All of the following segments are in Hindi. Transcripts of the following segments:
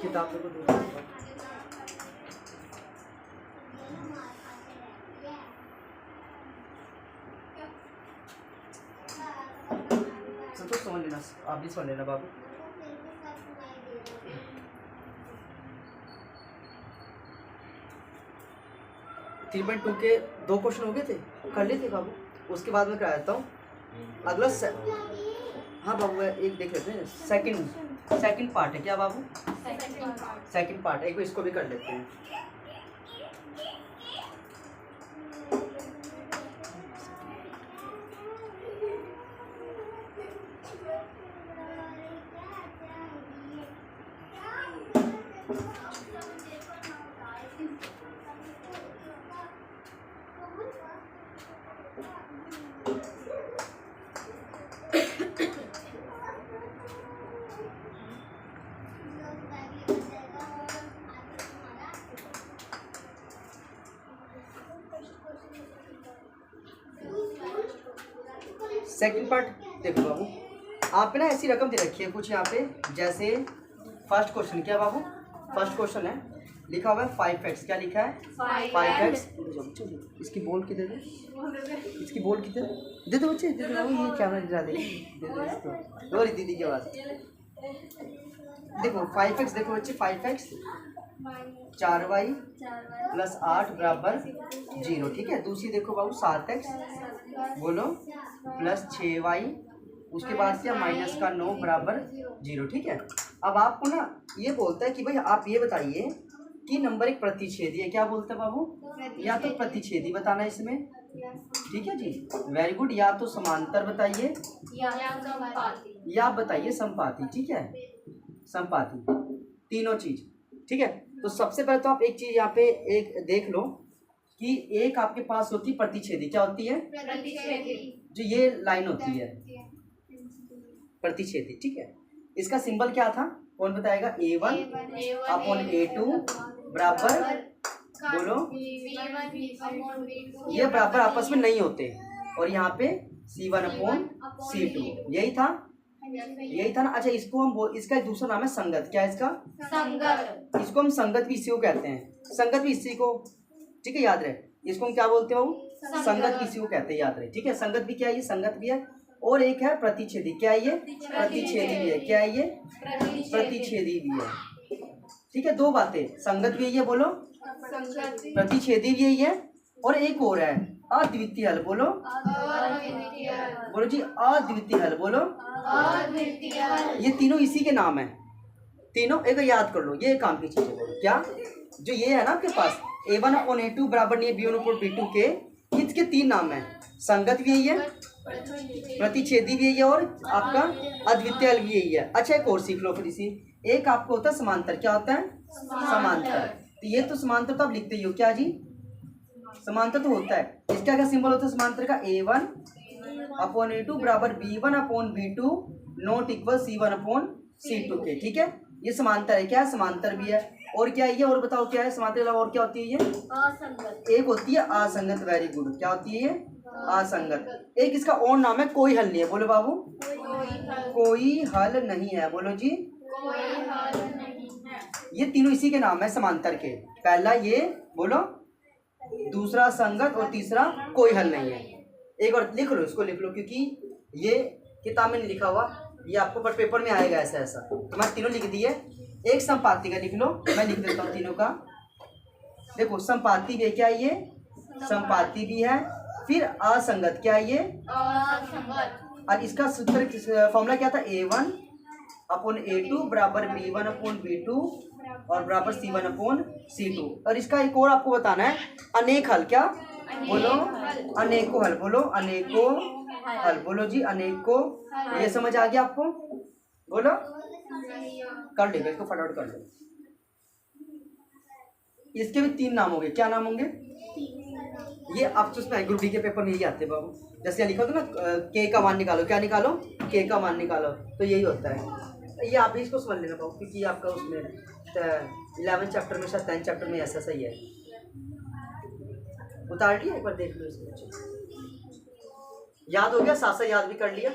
किताब को दूर तो समझ लेना, आप भी समझ लेना बाबू। थ्री पॉइंट टू के 2 क्वेश्चन हो गए थे, कर लिए थे बाबू। उसके बाद मैं करा देता हूँ अगला हाँ बाबू एक देख लेते हैं। सेकंड पार्ट है क्या बाबू? सेकंड पार्ट है, एक इसको भी कर लेते हैं। सेकंड पार्ट देखो बाबू, आप पे ना ऐसी रकम दे रखी है कुछ यहाँ पे, जैसे फर्स्ट क्वेश्चन क्या बाबू? फर्स्ट क्वेश्चन है लिखा हुआ है 5x, क्या लिखा है 5x। इसकी बोल किधर है? इसकी बोल किधर दे दो बच्चे, दे दो ये कैमरा दिला दे इसको। और दीदी की आवाज़ देखो 5x, देखो बच्चे 5x 4y + 8 = 0, ठीक है। दूसरी देखो बाबू 7x बोलो + 6y, उसके बाद क्या -9 = 0, ठीक है। अब आपको ना ये बोलता है कि भाई आप ये बताइए कि नंबर एक प्रतिच्छेदी है, क्या बोलता है बाबू? या तो प्रतिच्छेदी बताना है इसमें, ठीक है जी, वेरी गुड। या तो समांतर बताइए या बताइए समपाती, ठीक है, समपाती, तीनों चीज, ठीक है। तो सबसे पहले तो आप एक चीज यहाँ पे एक देख लो कि एक आपके पास होती है प्रतिच्छेदी, क्या होती है? जो ये लाइन होती है प्रतिच्छेदी, ठीक है। इसका सिंबल क्या था, कौन बताएगा? A1/A2 बराबर बोलो, ये बराबर आपस में नहीं होते, और यहाँ पे C1/C2, यही था ना। अच्छा इसको हम इसका एक दूसरा नाम है संगत, क्या है इसका? संगत। इसको हम संगत भी इसी को कहते हैं, संगत भी इसी को, ठीक है, याद रहे। इसको हम क्या बोलते हैं? संगत भी इसी को कहते हैं, याद रहे, ठीक है। संगत भी क्या है? ये संगत भी है। और एक है प्रतिच्छेदी, क्या है ये? प्रतिच्छेदी भी है, क्या है ये? प्रतिच्छेदी भी है, ठीक है। दो बातें, संगत भी यही है बोलो, प्रतिच्छेदी भी यही है, और एक और है अद्वितीय हल, बोलो बोलो जी, अद्वितीय हल बोलो। ये तीनों इसी के नाम है, तीनों एक याद कर लो, ये काम की चीज है। क्या जो ये है ना आपके पास A1/A2 बराबर नहीं B1/B2 के, इसके 3 नाम है, संगत भी यही है, प्रतिच्छेदी भी यही है, और आपका अद्वितीय हल भी यही है। अच्छा एक और सीख लो फिर इसी, एक आपको होता है समांतर, क्या होता है? समांतर। तो ये तो समांतर तो आप लिखते ही हो, क्या जी? समांतर तो होता है। इसका क्या सिंबल होता है समांतर का? A1/A2 बराबर B1/B2 नॉट इक्वल C1/C2 के, ठीक है। ये समांतर है, क्या है? समांतर भी है। और क्या है ये? और बताओ क्या है समांतर अलावा और क्या होती है ये? असंगत। एक होती है असंगत, वेरी गुड। क्या होती है ये? असंगत। एक इसका और नाम है कोई हल नहीं है, बोलो बाबू। कोई हल नहीं है, बोलो जी। कोई हल नहीं है। ये तीनों इसी के नाम है समांतर के, पहला ये बोलो, दूसरा संगत, और तीसरा कोई हल नहीं है। एक और लिख लो, इसको लिख लो, क्योंकि ये किताब में नहीं लिखा हुआ, ये आपको पर पेपर में आएगा ऐसा ऐसा। तो मैं तीनों लिख दिए। एक संपाती का लिख लो, मैं लिख देता हूँ तीनों का। देखो संपाती भी है, क्या ये? संपाती भी है। फिर असंगत, क्या ये? असंगत। और इसका सूत्र फॉर्मूला क्या था? A1/A2 बराबर B1/B2 और बराबर C1/C2। और इसका एक और आपको बताना है, अनेक हल, क्या बोलो? अनेको हल, बोलो अनेको हल, बोलो जी अनेको। ये समझ आ गया आपको? बोलो, कर लेगा इसको, फटाफट कर लो। इसके भी 3 नाम होंगे, क्या नाम होंगे? ये आप तो उसमें ग्रुप डी के पेपर में यही आते हैं बाबू। जैसे लिखा था ना, के का मान निकालो, क्या निकालो? के का मान निकालो, तो यही होता है। ये आप भी इसको समझ लेना बाबू, क्योंकि आपका उसमें 11 चैप्टर में, शायद 10 चैप्टर में ऐसा सही है। उतार लिया, एक बार देख लो इसमें, याद हो गया? साथ याद भी कर लिया।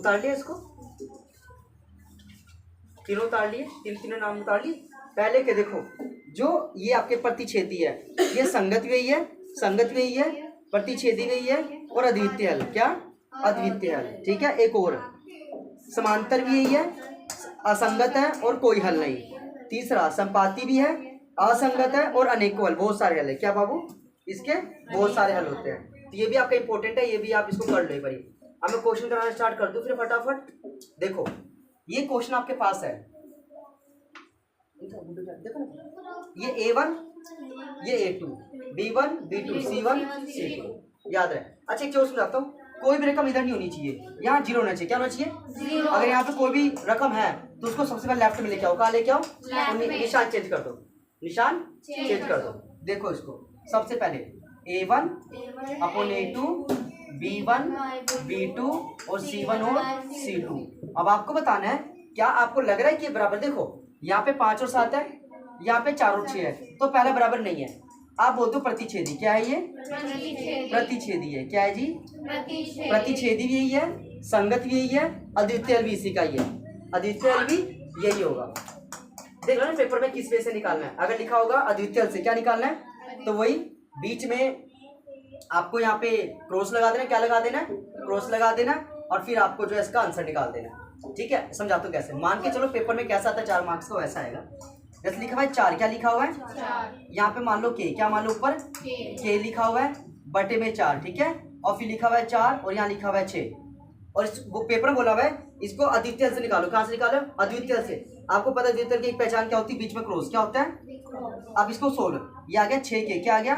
उतार लिया इसको, तीनों उतार लिए, तीनों नाम उतार लिए। पहले के देखो, जो ये आपके प्रतिच्छेदी है, ये संगत व्ययी है, संगत व्ययी है, प्रतिच्छेदी व्ययी है और अद्वितीय हल। क्या? अद्वितीय हल। ठीक है, एक और समांतर भी यही है, असंगत है और कोई हल नहीं। तीसरा संपाती भी है, असंगत है और अनेकों हल, बहुत सारे हल है। क्या बाबू? इसके बहुत सारे हल होते हैं। तो ये भी आपका इंपॉर्टेंट है, ये भी आप इसको कर लो एक बारी। अब मैं क्वेश्चन कराना स्टार्ट कर दूं फिर फटाफट। देखो ये क्वेश्चन आपके पास है, देखो ना, ये A1, ये A2, B1, B2, C1, C2, याद रहे। अच्छा एक चीज समझाता हूँ, कोई भी रकम इधर नहीं होनी चाहिए, यहाँ जीरो होना चाहिए। क्या होना चाहिए? जीरो। अगर यहाँ पे कोई भी रकम है तो उसको सबसे पहले लेफ्ट में लेके आओ। कहाँ लेके आओ? निशान चेंज कर दो, निशान चेंज कर दो। देखो इसको सबसे पहले A1 upon A2, B1, B2 और C1 और C2। अब आपको बताना है, क्या आपको लग रहा है कि बराबर? देखो यहाँ पे 5 और 7 है, यहाँ पे 4 और 6 है, तो पहला बराबर नहीं है। आप बोल दो प्रतिच्छेदी। क्या है ये? प्रतिच्छेदी है। क्या है जी? प्रतिच्छेदी भी यही है, संगत भी यही है, अद्वितीय हल भी इसी का ही है। अद्वितीय हल भी यही होगा। देख लो ना पेपर में किस वे से निकालना है। अगर लिखा होगा अद्वितीय हल से क्या निकालना है, तो वही बीच में आपको यहाँ पे क्रॉस लगा देना। क्या लगा देना? क्रॉस लगा देना और फिर आपको जो है इसका आंसर निकाल देना। ठीक है, समझाता हूँ कैसे। मान के चलो पेपर में कैसा आता है 4 मार्क्स का, वैसा आएगा। जैसे लिखा हुआ है 4, क्या लिखा हुआ है? यहाँ पे मान लो के, क्या मान लो ऊपर? के लिखा हुआ है बटे में 4। ठीक है, और फिर लिखा हुआ है 4 और यहाँ लिखा हुआ है 6। और इस वो पेपर में बोला हुआ है इसको अद्वितीय हल से निकालो। कहाँ से निकालो? अद्वितीय हल से। आपको पता है अद्वितीय हल की एक पहचान क्या होती है? बीच में क्रॉस। क्या होता है? अब इसको 16, ये आ गया 6 के, क्या आ गया?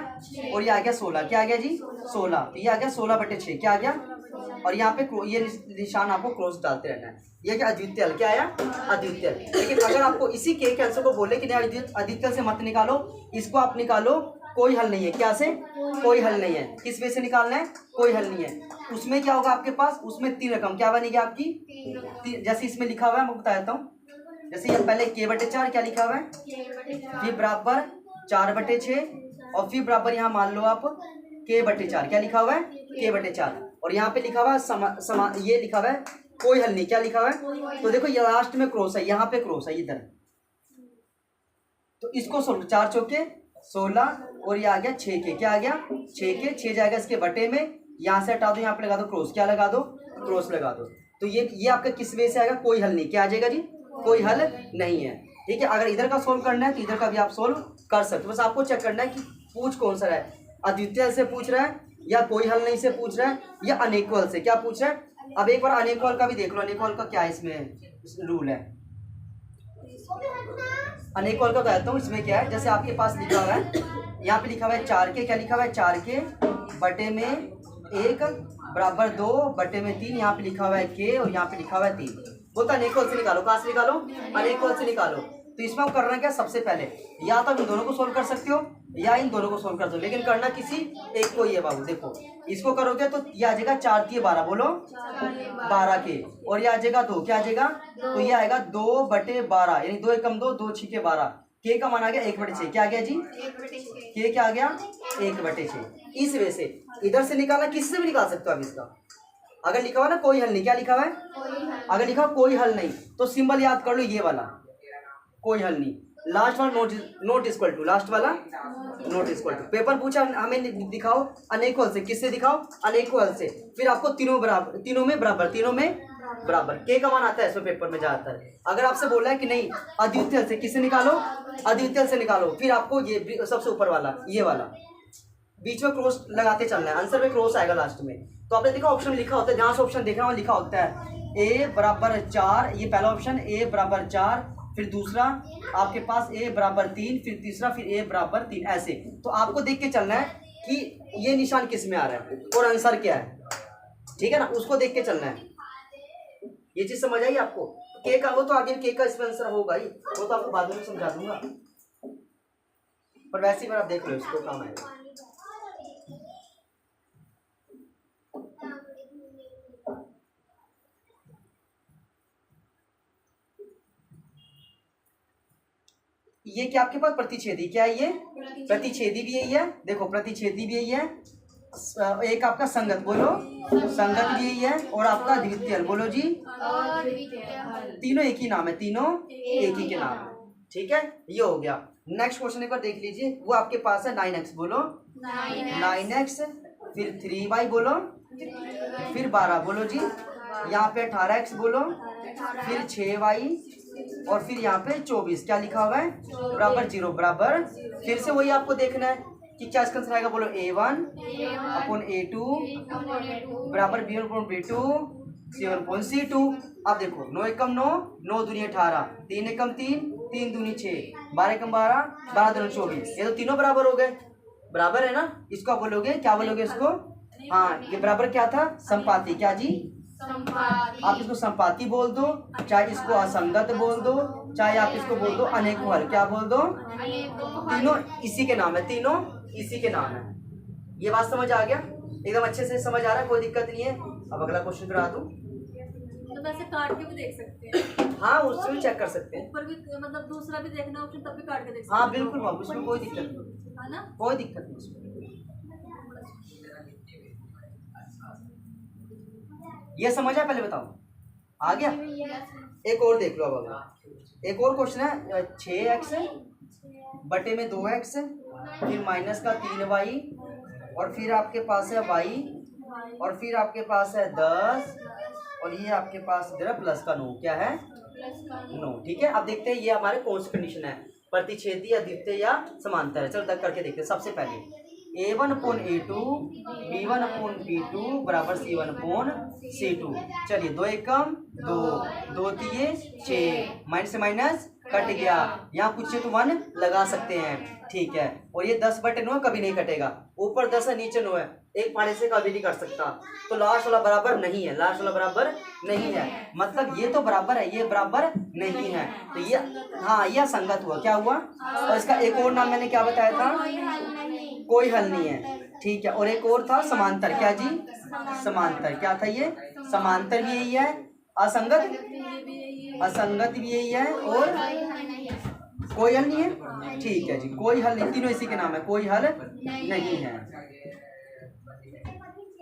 और ये आ गया 16, क्या आ गया जी? 16। तो ये आ गया 16 बटे 6, क्या आ गया? और यहाँ पे ये निशान आपको क्रॉस डालते रहना है। ये क्या? अद्वितीय हल। क्या आया? अद्वितीय हल। लेकिन अगर आपको इसी के आंसर को बोले कि नहीं अद्वितीय हल से मत निकालो, इसको आप निकालो, कोई हल नहीं है। क्या से? कोई हल नहीं है। किस वे से निकालना है? कोई हल नहीं है। उसमें क्या होगा आपके पास? उसमें 3 रकम क्या बनेगी आपकी? जैसे इसमें लिखा हुआ है, मैं बता देता हूँ। जैसे ये पहले के बटे 4, क्या लिखा हुआ है? फिर बराबर 4 बटे 6 और फिर बराबर यहाँ मान लो आप के बटे 4। क्या लिखा हुआ है? के बटे 4। और यहाँ पे लिखा हुआ है ये लिखा हुआ है कोई हल नहीं। क्या लिखा हुआ है? तो देखो ये लास्ट में क्रॉस है, यहाँ पे क्रॉस है इधर, तो इसको 4 चौके 16 और ये आ गया 6 के। क्या आ गया? 6 के। 6 जाएगा इसके बटे में, यहाँ से हटा दो, यहाँ पे लगा दो क्रॉस। क्या लगा दो? क्रॉस लगा दो। तो ये आपका किस वे से आएगा? कोई हल नहीं। क्या आ जाएगा जी? कोई हल नहीं है। ठीक है, अगर इधर का सोल्व करना है तो इधर का भी आप सोल्व कर सकते हो। बस आपको चेक करना है कि पूछ कौन सा है, अद्वितीय हल से पूछ रहा है या कोई हल नहीं से पूछ रहा है या अनेकों हल से। क्या पूछ रहा है? अब एक बार अनेकों हल का भी देख लो। अनेकों हल का क्या है इसमें रूल है? अनेकों हल का बताता हूँ। इसमें क्या है, जैसे आपके पास लिखा हुआ है, यहाँ पे लिखा हुआ है 4 के। क्या लिखा हुआ है? 4 के बटे में 1 बराबर 2 बटे में 3। यहाँ पे लिखा हुआ है के और यहाँ पे लिखा हुआ है 3। बोलता अनेकों हल से निकालो। कहाँ से निकालो? अनेकों हल से निकालो। तो इसमें आप करना क्या? सबसे पहले या तो इन दोनों को सोल्व कर सकते हो या इन दोनों को सोल्व कर दो, लेकिन करना किसी एक को ही है बाबू। देखो इसको करोगे तो ये आ जाएगा 4 3 12, बोलो 12 के, और ये आ जाएगा 2। क्या आ जाएगा? तो ये आएगा 2 बटे 12, यानी 2 एकम 2, 2 6 12। के का मान आ गया 1 बटे 6। क्या आ गया जी? के क्या आ गया? 1 बटे 6। इस वजह से इधर से निकालना, किससे भी निकाल सकते हो आप इसका। अगर लिखा हुआ ना कोई हल नहीं, क्या लिखा हुआ है? अगर लिखा हुआ कोई हल नहीं तो सिंबल याद कर लो, ये वाला कोई हल नहीं। लास्ट वाला नोट इक्वल टू, लास्ट वाला नोट इक्वल टू। पेपर पूछा हमें दिखाओ अनेकों हल से, किससे दिखाओ? अनेकों हल से। फिर आपको तीनों बराबर, तीनों में बराबर, तीनों में बराबर। के का मान आता है इसमें पेपर में ज्यादातर। अगर आपसे बोला है कि नहीं अद्वितीय हल से, किससे निकालो? अद्वितीय हल से निकालो। फिर आपको ये सबसे ऊपर वाला, ये वाला बीच में क्रॉस लगाते चलना है। आंसर में क्रॉस आएगा लास्ट में। तो आपने देखा ऑप्शन लिखा होता है, जहां से ऑप्शन देखना वहां लिखा होता है ए बराबर 4, ये पहला ऑप्शन ए बराबर 4, फिर दूसरा आपके पास ए बराबर 3, फिर तीसरा, फिर ए बराबर 3, ऐसे। तो आपको देख के चलना है कि ये निशान किस में आ रहा है और आंसर क्या है। ठीक है ना, उसको देख के चलना है। ये चीज समझ आई आपको? के का वो तो आगे के का इसमें आंसर होगा ही, वो तो आपको बाद में समझा दूंगा, पर वैसे ही बार आप देख लो, इसको काम आएगा। ये क्या आपके पास प्रतिच्छेदी? क्या है ये? प्रतिच्छेदी भी यही है। देखो प्रतिच्छेदी भी यही है, एक आपका संगत, बोलो संगत भी यही है, और आपका द्वितीय बोलो जी, तीनों एक ही नाम है, तीनों एक ही के नाम है। ठीक है, ये हो गया। नेक्स्ट क्वेश्चन एक बार देख लीजिए, वो आपके पास है 9x, बोलो 9x, फिर 3y बोलो, फिर 12 बोलो जी, यहाँ पे 18x बोलो, फिर 6y, और फिर यहाँ पे 24, क्या लिखा हुआ है बराबर 0 बराबर, फिर से वही आपको देखना है कि क्या इसका आंसर आएगा, बोलो a1 अपॉन a2 बराबर b1 upon b2 c1 upon c2। अब देखो 9 एकम 9, 9 दूनी 18, 3 एकम 3, 3 दूनी 6, 12 एकम 12, 12 दूनी 24, ये तो तीनों बराबर हो गए, बराबर है ना। इसको आप बोलोगे, क्या बोलोगे इसको, हाँ ये बराबर क्या था, संपाती, क्या जी आप इसको संपाती बोल दो, चाहे इसको असंगत बोल दो, चाहे आप इसको बोल दो अनेको हल, क्या बोल दो, तीनों इसी के नाम है, तीनों इसी के नाम है। ये बात समझ आ गया, एकदम अच्छे से समझ आ रहा है, कोई दिक्कत नहीं है। अब अगला क्वेश्चन करा दूं, तो वैसे काट के भी देख सकते हैं। हाँ उससे भी चेक कर सकते हैं, ऊपर भी मतलब दूसरा भी देखना ऑप्शन, तब भी काट के देख सकते हैं। हाँ बिल्कुल बाबू, उसमें कोई दिक्कत नहीं है ना, कोई दिक्कत नहीं उसमें। ये समझ आया, पहले बताओ आ गया। एक और देख लो, अब अगला एक और क्वेश्चन है, 6x बटे में 2x, फिर माइनस का 3y, और फिर आपके पास है y, और फिर आपके पास है 10, और ये आपके पास इधर प्लस का 9, क्या है 9। ठीक है, अब देखते हैं ये हमारे कौन सी कंडीशन है, प्रतिच्छेदी, अद्वितीय या समांतर है। चलो तक करके देखते हैं। सबसे पहले a1 upon a2 b1 upon b2 बराबर c1 अपॉन c2। चलिए 2 एकम 2, 2 तिये 6, माइनस से माइनस कट गया, यहाँ कुछ तो 1 लगा सकते हैं। ठीक है, और ये 10 बटे 9 कभी नहीं कटेगा, ऊपर 10 है नीचे 9 है, एक पाने से कभी नहीं कर सकता, तो लास्ट वाला बराबर नहीं है, लास्ट वाला बराबर नहीं है, मतलब ये तो बराबर है, ये बराबर नहीं है, तो ये हाँ यह संगत हुआ, क्या हुआ। और इसका एक और नाम मैंने क्या बताया था, कोई हल नहीं है। ठीक है, और एक और था समांतर, क्या जी समांतर, क्या था ये, समांतर भी यही है, असंगत भी यही है, और कोई हल नहीं है। ठीक है जी, कोई हल नहीं, तीनों इसी के नाम है, कोई हल नहीं है।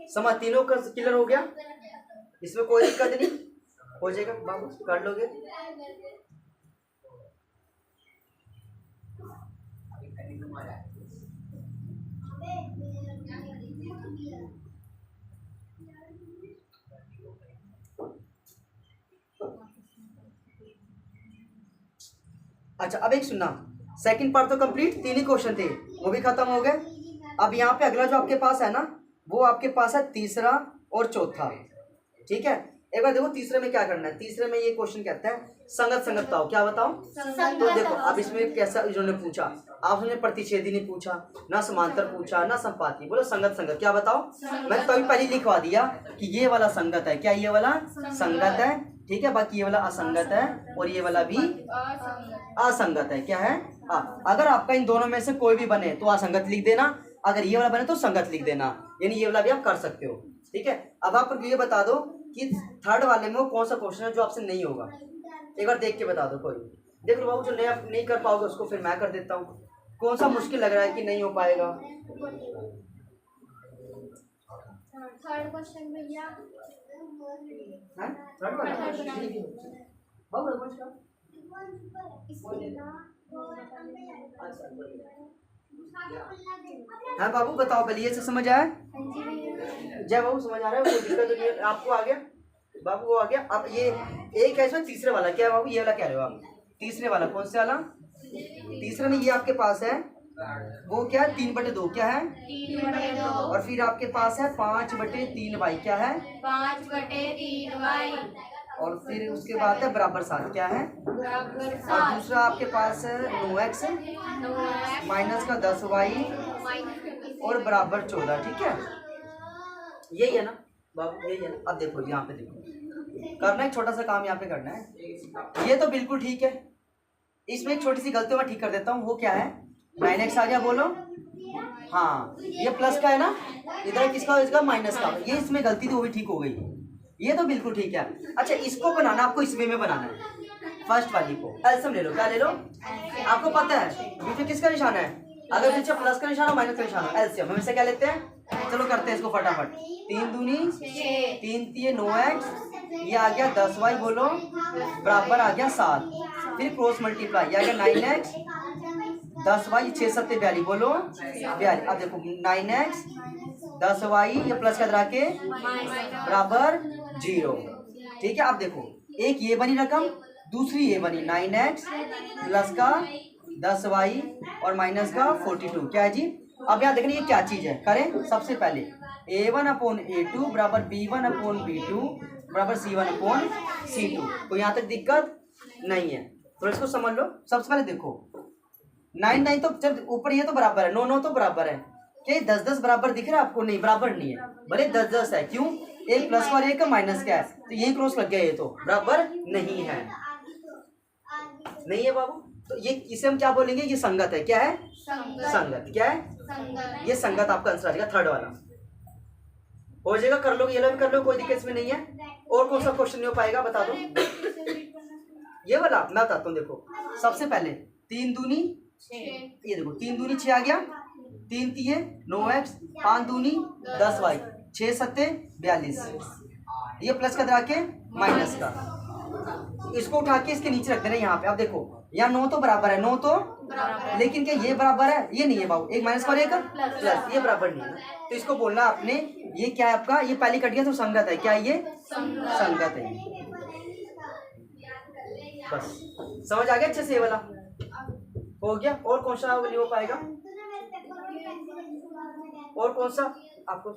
समझ, तीनों का क्लियर हो गया, इसमें कोई दिक्कत नहीं, हो जाएगा बाबू, कर लोगे। अच्छा अब एक सुनना, सेकंड पार्ट तो कंप्लीट, 3 ही क्वेश्चन थे, वो भी खत्म हो गए। अब यहाँ पे अगला जो आपके पास है ना, वो आपके पास है तीसरा और चौथा। ठीक है, एक बार देखो तीसरे में क्या करना है। तीसरे में ये क्वेश्चन कहता है संगत संगत बताओ, क्या बताओ। तो देखो अब इसमें कैसा इन्होंने पूछा, आपने प्रतिच्छेदी नहीं पूछा, ना समांतर पूछा, ना संपाती, बोलो संगत संगत क्या बताओ। मैंने तो अभी पहले लिखवा दिया कि ये वाला संगत है, क्या ये वाला संगत है। ठीक है, बाकी ये वाला असंगत है, और ये वाला भी असंगत है, क्या है अगर आपका इन दोनों में से कोई भी बने तो असंगत लिख देना, अगर ये वाला बने तो संगत लिख देना, यानी ये वाला भी आप कर सकते हो। ठीक है, अब आप ये बता दो कि थर्ड वाले में वो कौन सा क्वेश्चन है जो आपसे नहीं होगा, एक बार देख के बता दो। कोई देख लो बाबू, जो नहीं कर पाओगे उसको फिर मैं कर देता हूँ। कौन सा मुश्किल लग रहा है कि नहीं हो पाएगा। थर्ड क्वेश्चन भैया, थर्ड वाला हाँ बाबू बताओ पहले, ये से समझ आया। जय बाबू समझ आ रहा है, कोई दिक्कत नहीं है आपको, आ गया बाबू, वो आ गया। अब ये एक है इसमें तीसरे वाला, क्या है बाबू, ये वाला कह रहे हो आप, तीसरे वाला कौन से वाला, तीसरे में ये आपके पास है वो क्या है 3/2, क्या है 3/2, और फिर आपके पास है 5/3y, क्या है 5/3y, और फिर उसके बाद है बराबर 7, क्या है बराबर और 7, दूसरा आपके पास है 9x माइनस का 10y और बराबर 14। ठीक है, यही है ना बाबू, यही है ना। अब देखो यहाँ पे देखो, करना एक छोटा सा काम यहाँ पे करना है। ये तो बिल्कुल ठीक है, इसमें एक छोटी सी गलती मैं ठीक कर देता हूँ। वो क्या है 9x आ गया, बोलो हाँ, ये प्लस का है ना, इधर किसका इसका माइनस का, ये इसमें गलती थी वो भी ठीक हो गई, ये तो बिल्कुल ठीक है। अच्छा इसको बनाना आपको इस वे में बनाना है, फर्स्ट वाली को एलसीएम ले लो, क्या ले लो, आपको पता है बीच में किसका निशान है, अगर पीछे प्लस का निशान हो माइनस का निशान हो, एलसीएम हमेशा क्या लेते हैं चलो करते हैं इसको फटाफट। 3 दूनी 3 तिये 9x, ये आ गया 10y बोलो बराबर आ गया 7, फिर क्रॉस मल्टीप्लाई, ये आ गया 9x 10y 6 7 42 बोलो 42। अब देखो 9x 10y ये प्लस का करा के बराबर 0। ठीक है, अब देखो एक ये बनी रकम, दूसरी ये बनी 9x प्लस का 10y और माइनस का 42। क्या है जी? अब यहाँ देखना ये क्या चीज है, करें सबसे पहले a1/a2 बराबर b1/b2 बराबर c1/c2। तो यहाँ तक दिक्कत नहीं है, तो इसको समझ लो। सबसे पहले देखो 9 9 तो जब ऊपर ये तो बराबर है, 9 9 तो बराबर है, क्या 10 10 बराबर दिख रहा है आपको? नहीं, बराबर नहीं है, भले 10 10 है। क्यों? एक प्लस और एक का माइनस क्या है, तो यही क्रॉस लग गया, ये तो बराबर नहीं है। नहीं है बाबू, तो ये इसे हम क्या बोलेंगे? ये संगत है। क्या है? संगत। क्या है? ये संगत आपका आंसर आ जाएगा, थर्ड वाला हो जाएगा। कर लो, ये लो भी कर लो, कोई दिक्कत इसमें नहीं है। और कौन सा क्वेश्चन नहीं हो पाएगा बता दो? ये वाला मैं बताता हूँ। देखो सबसे पहले 3 दूनी, ये देखो 3 दूनी 6 आ गया, 3 तिये 9x, 5 दूनी 10y, 6 7 42, ये प्लस का करा के माइनस का, इसको उठा के इसके नीचे रख देना यहाँ पे। अब देखो यहाँ 9 तो बराबर है, 9 तो लेकिन क्या ये बराबर है? ये नहीं है बाबू, एक माइनस और एक प्लस, ये बराबर नहीं है। तो इसको बोलना आपने ये क्या है आपका, ये पहले कट गया तो संगत है। क्या ये? संगत है। बस समझ आ गया अच्छे से, ये वाला हो गया। और कौन सा नहीं हो पाएगा? और कौन सा आपको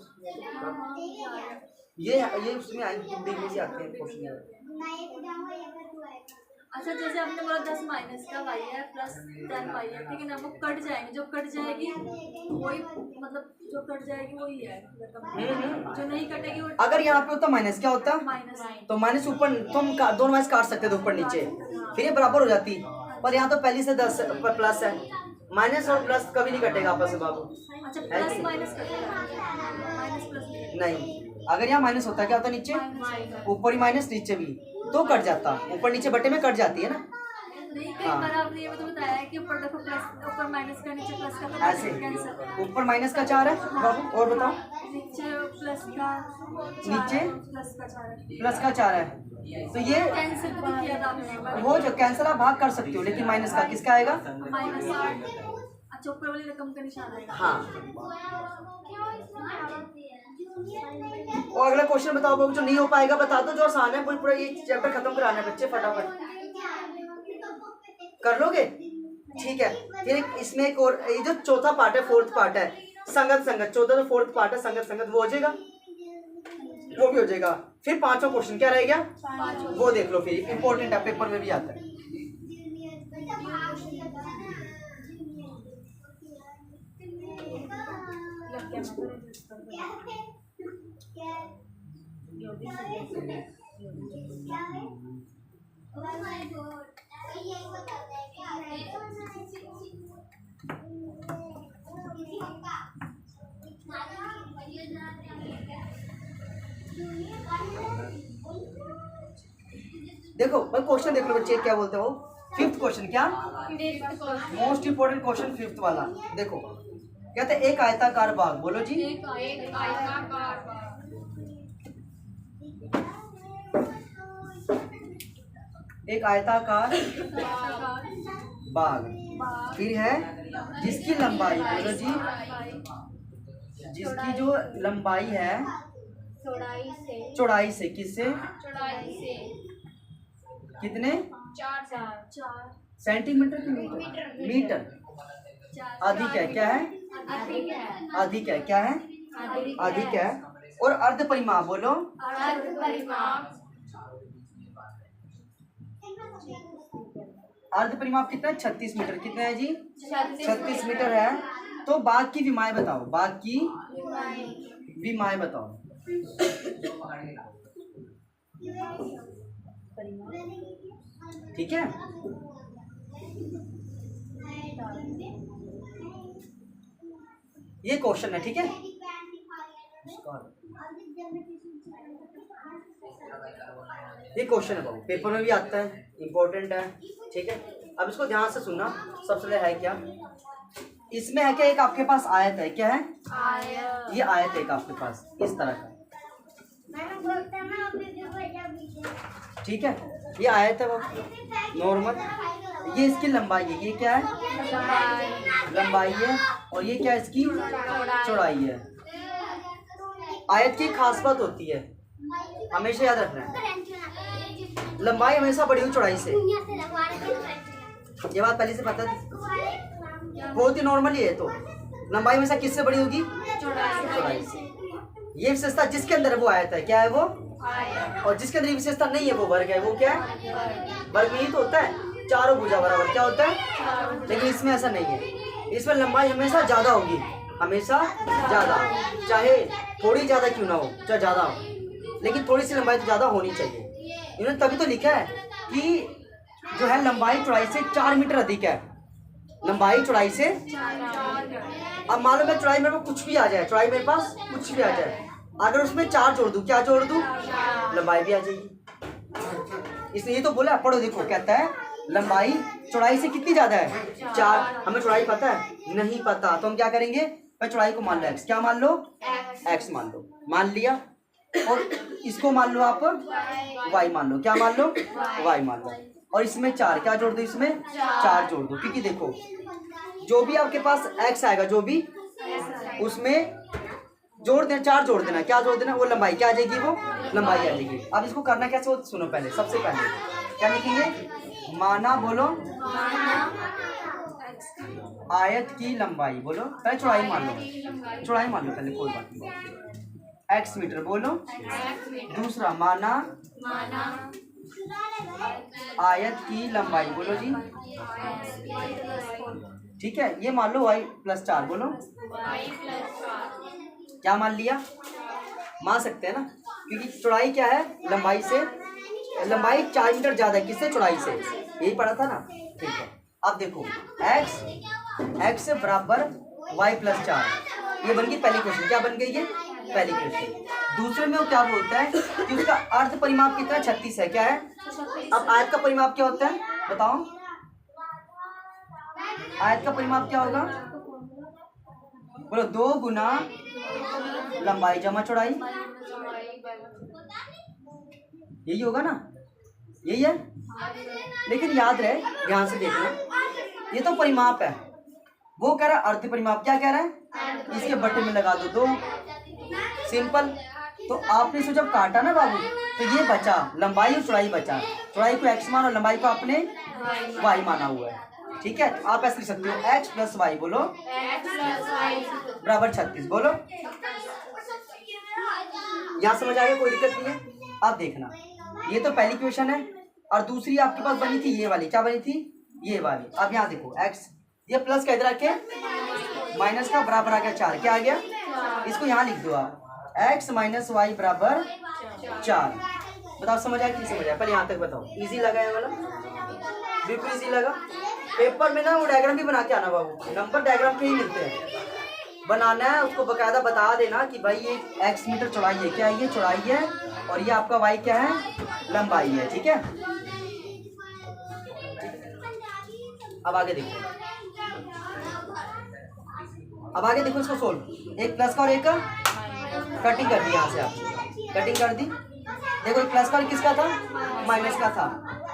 ये उसमें आएंगे, हिंदी से आते हैं क्वेश्चन। अच्छा, जैसे आपने बोला 10 माइनस का y है प्लस 10 y है, ठीक है ना, वो कट जाएंगे, जो कट जाएगी वही, मतलब जो कट जाएगी वही है रकम, जो नहीं कटेगी वो। अगर यहाँ पे होता माइनस, क्या होता? माइनस। तो माइनस ऊपर, तो हम दोनों माइनस काट सकते थे ऊपर नीचे, फिर ये बराबर हो जाती। पर यहाँ तो पहले से 10 पर प्लस है, माइनस और प्लस कभी नहीं कटेगा आपस में बाबू। अच्छा, प्लस माइनस कटेगा, माइनस प्लस नहीं, अगर यहाँ माइनस होता क्या होता? नीचे ऊपर ही माइनस, नीचे भी तो कट जाता, ऊपर नीचे बटे में कट जाती है ना। नहीं, कई बार आपने ये तो बताया है कि ऊपर देखो प्लस, ऊपर माइनस का, नीचे प्लस का, तो ऐसे कैंसिल। ऊपर माइनस का 4 है बाबू, और बताओ नीचे प्लस का, नीचे प्लस का 4 है, प्लस का 4 है, तो ये कैंसिल तो नहीं किया था आपने। वो जो कैंसिल आप भाग कर सकते हो, लेकिन माइनस का किसका आएगा? माइनस। अच्छा, ऊपर वाली रकम का निशान आएगा। हाँ। और अगला क्वेश्चन बताओ बाबू, जो नहीं हो पाएगा बता दो, जो आसान है। पूरा ये चैप्टर खत्म कराना है बच्चे, फटाफट कर लोगे? ठीक है, फिर इसमें एक और, ये जो चौथा पार्ट है, फोर्थ पार्ट है, संगत संगत, चौथा जो फोर्थ पार्ट है संगत संगत, वो हो जाएगा, वो भी हो जाएगा। फिर पांचवा क्वेश्चन क्या रह गया, वो देख लो, फिर इंपॉर्टेंट है, पेपर में भी आता है। देखो भाई क्वेश्चन देख लो बच्चे, क्या बोलते हो? फिफ्थ क्वेश्चन, क्या मोस्ट इंपोर्टेंट क्वेश्चन फिफ्थ वाला। देखो कहते हैं एक आयताकार बाग, बोलो जी। एक आयताकार एक आयताकार बाग, फिर है जिसकी लंबाई, बोलो जी, जिसकी जो लंबाई है चौड़ाई से किससे, कितने सेंटीमीटर की मीटर अधिक है। क्या है? अधिक है। क्या है? अधिक है। और अर्ध परिमाप, बोलो अर्ध परिमाप कितना है? 36 मीटर। कितना है जी? 36 मीटर है। तो बाग की विमाएं बताओ, बाग की विमाएं बताओ। ठीक है, ये क्वेश्चन है, ठीक है। ये क्वेश्चन है बाबू, पेपर में भी आता है, इंपॉर्टेंट है, ठीक है। अब इसको ध्यान से सुनना। सबसे पहले है क्या, इसमें है क्या, एक आपके पास आयत है, क्या है, आयत। ये आयत है एक आपके पास इस तरह का, ठीक है, ये आयत है वो नॉर्मल, ये इसकी लंबाई है, ये क्या है, लंबाई है, और ये क्या है, इसकी चौड़ाई है। आयत की खास बात होती है, हमेशा याद रखना है, लंबाई हमेशा बड़ी हुई चौड़ाई से, ये बात पहले से पता थी, बहुत ही नॉर्मली है। तो लंबाई हमेशा किससे बड़ी होगी, चौड़ाई से। ये विशेषता जिसके अंदर वो आयत है, क्या है वो, और जिसके अंदर विशेषता नहीं है वो वर्ग है, वो क्या है, वर्ग में ही तो होता है, चारों भुजा बराबर क्या होता है, लेकिन इसमें ऐसा नहीं है, इसमें लंबाई हमेशा ज्यादा होगी, हमेशा ज्यादा, चाहे थोड़ी ज्यादा क्यों ना हो, चाहे ज्यादा हो, लेकिन थोड़ी सी लंबाई तो ज्यादा होनी चाहिए। इन्होंने तभी तो लिखा है कि जो है लंबाई चौड़ाई से 4 मीटर अधिक है, लंबाई चौड़ाई से। अब मान लो मैं चौड़ाई मेरे पास कुछ भी आ जाए, चौड़ाई मेरे पास कुछ भी आ जाए, अगर उसमें 4 जोड़ दूं, क्या जोड़ दूं, लंबाई भी आ जाएगी। इसलिए तो बोला, पढ़ो देखो, कहता है लंबाई चौड़ाई से कितनी ज्यादा है, 4। हमें चौड़ाई पता है, नहीं पता, तो हम क्या करेंगे, मैं चौड़ाई को मान लो x, क्या मान लो, x मान लो, मान लिया, और इसको मान लो आप y मान लो, क्या मान लो, y मान लो, और इसमें 4 क्या जोड़ दो, इसमें 4 जोड़ दो, क्योंकि देखो जो भी आपके पास x आएगा, जो भी उसमें जोड़ देना, 4 जोड़ देना, क्या जोड़ देना, वो लंबाई क्या आ जाएगी, वो लंबाई आ जाएगी। अब इसको करना कैसे हो, सुनो पहले, सबसे पहले क्या लिखेंगे, माना, बोलो, आयत की लंबाई, बोलो, पहले चौड़ाई मान लो, चौड़ाई मान लो पहले, कोई बात नहीं, x मीटर, बोलो, दूसरा माना आयत की लंबाई, बोलो जी, ठीक है, ये मान लो y+4, बोलो, क्या मान लिया, मान सकते हैं ना, क्योंकि चौड़ाई क्या है, लंबाई से, लंबाई 4 मीटर ज्यादा है, किससे, चौड़ाई से, यही पढ़ा था ना, ठीक है। अब देखो x बराबर y+4, ये बन गई पहली क्वेश्चन, क्या बन गई ये, पहली क्वेश्चन। दूसरे में वो क्या बोलता है कि उसका अर्ध परिमाप कितना, 36 है, क्या है। अब आयत का परिमाप क्या होता है, बताओ, आयत का परिमाप क्या होगा, बोलो, 2 गुना लंबाई जमा चौड़ाई, यही होगा ना, यही है। लेकिन याद रहे, ध्यान से देखना, ये तो परिमाप है, वो कह रहा है अर्ध परिमाप, क्या कह रहा है, इसके बटे में लगा दो 2, सिंपल। तो आपने इसको जब काटा ना बाबू, तो ये बचा लंबाई और चौड़ाई बचा, चौड़ाई को x मान और लंबाई को आपने y माना हुआ है, ठीक है। आप ऐसे लिख सकते हो, x+y, बोलो, बराबर 36, बोलो, यहाँ समझ आ गया, कोई दिक्कत नहीं है। अब देखना, ये तो पहली क्वेश्चन है, और दूसरी आपके पास बनी थी ये वाली, क्या बनी थी, ये वाली। अब यहाँ देखो x, ये प्लस का इधर आके माइनस का बराबर आ गया 4, क्या आ गया, इसको यहाँ लिख दो आप, x - y बराबर 4। बताओ समझ आया कि नहीं समझ आया, पहले यहाँ तक बताओ, इजी लगा है वाला, बिल्कुल इजी लगा। पेपर में ना वो डायग्राम भी बना के आना बाबू, नंबर डायग्राम के ही मिलते हैं, बनाना है, उसको बकायदा बता देना कि भाई ये x मीटर चौड़ाई है, क्या है, ये चौड़ाई है, और ये आपका y क्या है, लंबाई है, ठीक है। अब आगे देखो, अब आगे देखो इसको सोल्व, एक प्लस का और एक का कटिंग कर दी, यहाँ से आप कटिंग कर दी, देखो एक प्लस का और किसका था, माइनस का था,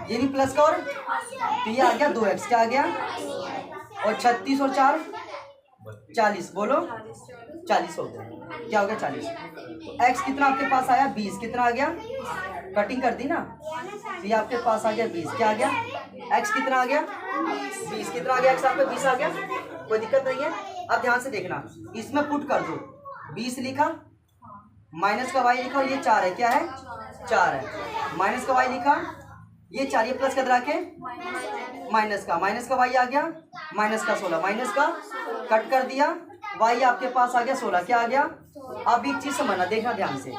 ये भी प्लस का, और तो ये आ गया 2x, क्या आ गया, और 36 और 4 40, बोलो 40 हो गया, क्या हो गया 40। तो x कितना आपके पास आया, 20, कितना आ गया, कटिंग कर दी ना, तो ये आपके पास आ गया 20, क्या आ गया, x कितना आ गया, 20, कितना आ गया, x आपका 20 आ गया, कोई दिक्कत नहीं है। अब ध्यान से देखना, इसमें पुट कर दो, 20 लिखा, माइनस का y लिखा, और ये 4 है, क्या है, 4 है, माइनस का y लिखा, ये 4, ये प्लस का इधर आके माइनस का y आ गया, माइनस का 16, माइनस का कट कर दिया, y आपके पास आ गया 16, क्या आ गया। अब एक चीज समझना, देखना ध्यान से,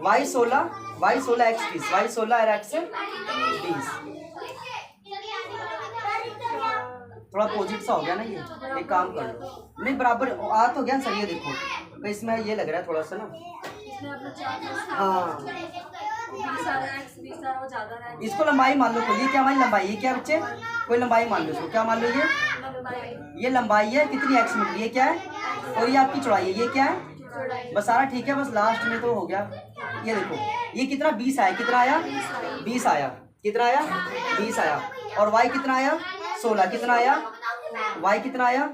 y 16 x 20, y 16 और x 20, थोड़ा पोजिट सा हो गया ना ये, एक काम कर लो, नहीं बराबर आ तो गया सर, ये देखो तो इसमें ये लग रहा है थोड़ा सा ना, हाँ 20 आ रहा है, 20 आ रहा है, वो ज्यादा रहा है। इसको लंबाई मान लो, कोई ये क्या हमारी लंबाई, ये क्या बच्चे, कोई लंबाई मान लो इसको, क्या मान लो, ये लंबाई है कितनी x मीटर, ये क्या है, और ये आपकी चौड़ाई है, ये क्या है, बस सारा ठीक है, बस लास्ट में तो हो गया। ये देखो ये कितना 20 आया, कितना आया 20 आया, कितना आया 20 आया, और y कितना आया 16, कितना आया y कितना आया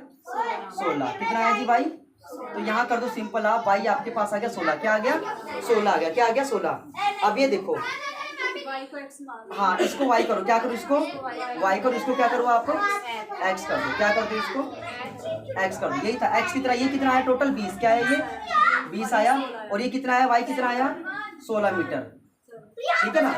16, कितना आया जी y, तो यहाँ कर दो सिंपल आप, y आपके पास आ गया 16, क्या आ गया 16 आ गया, क्या आ गया 16। अब ये देखो y को x मान लो। हाँ इसको y करो, क्या करो इसको y करो, इसको क्या करो आप x कर दो, क्या कर दो इसको x कर दो, यही था x कितना, ये कितना आया टोटल 20, क्या है ये 20 आया, और ये कितना आया y कितना आया 16 मीटर, ठीक है ना।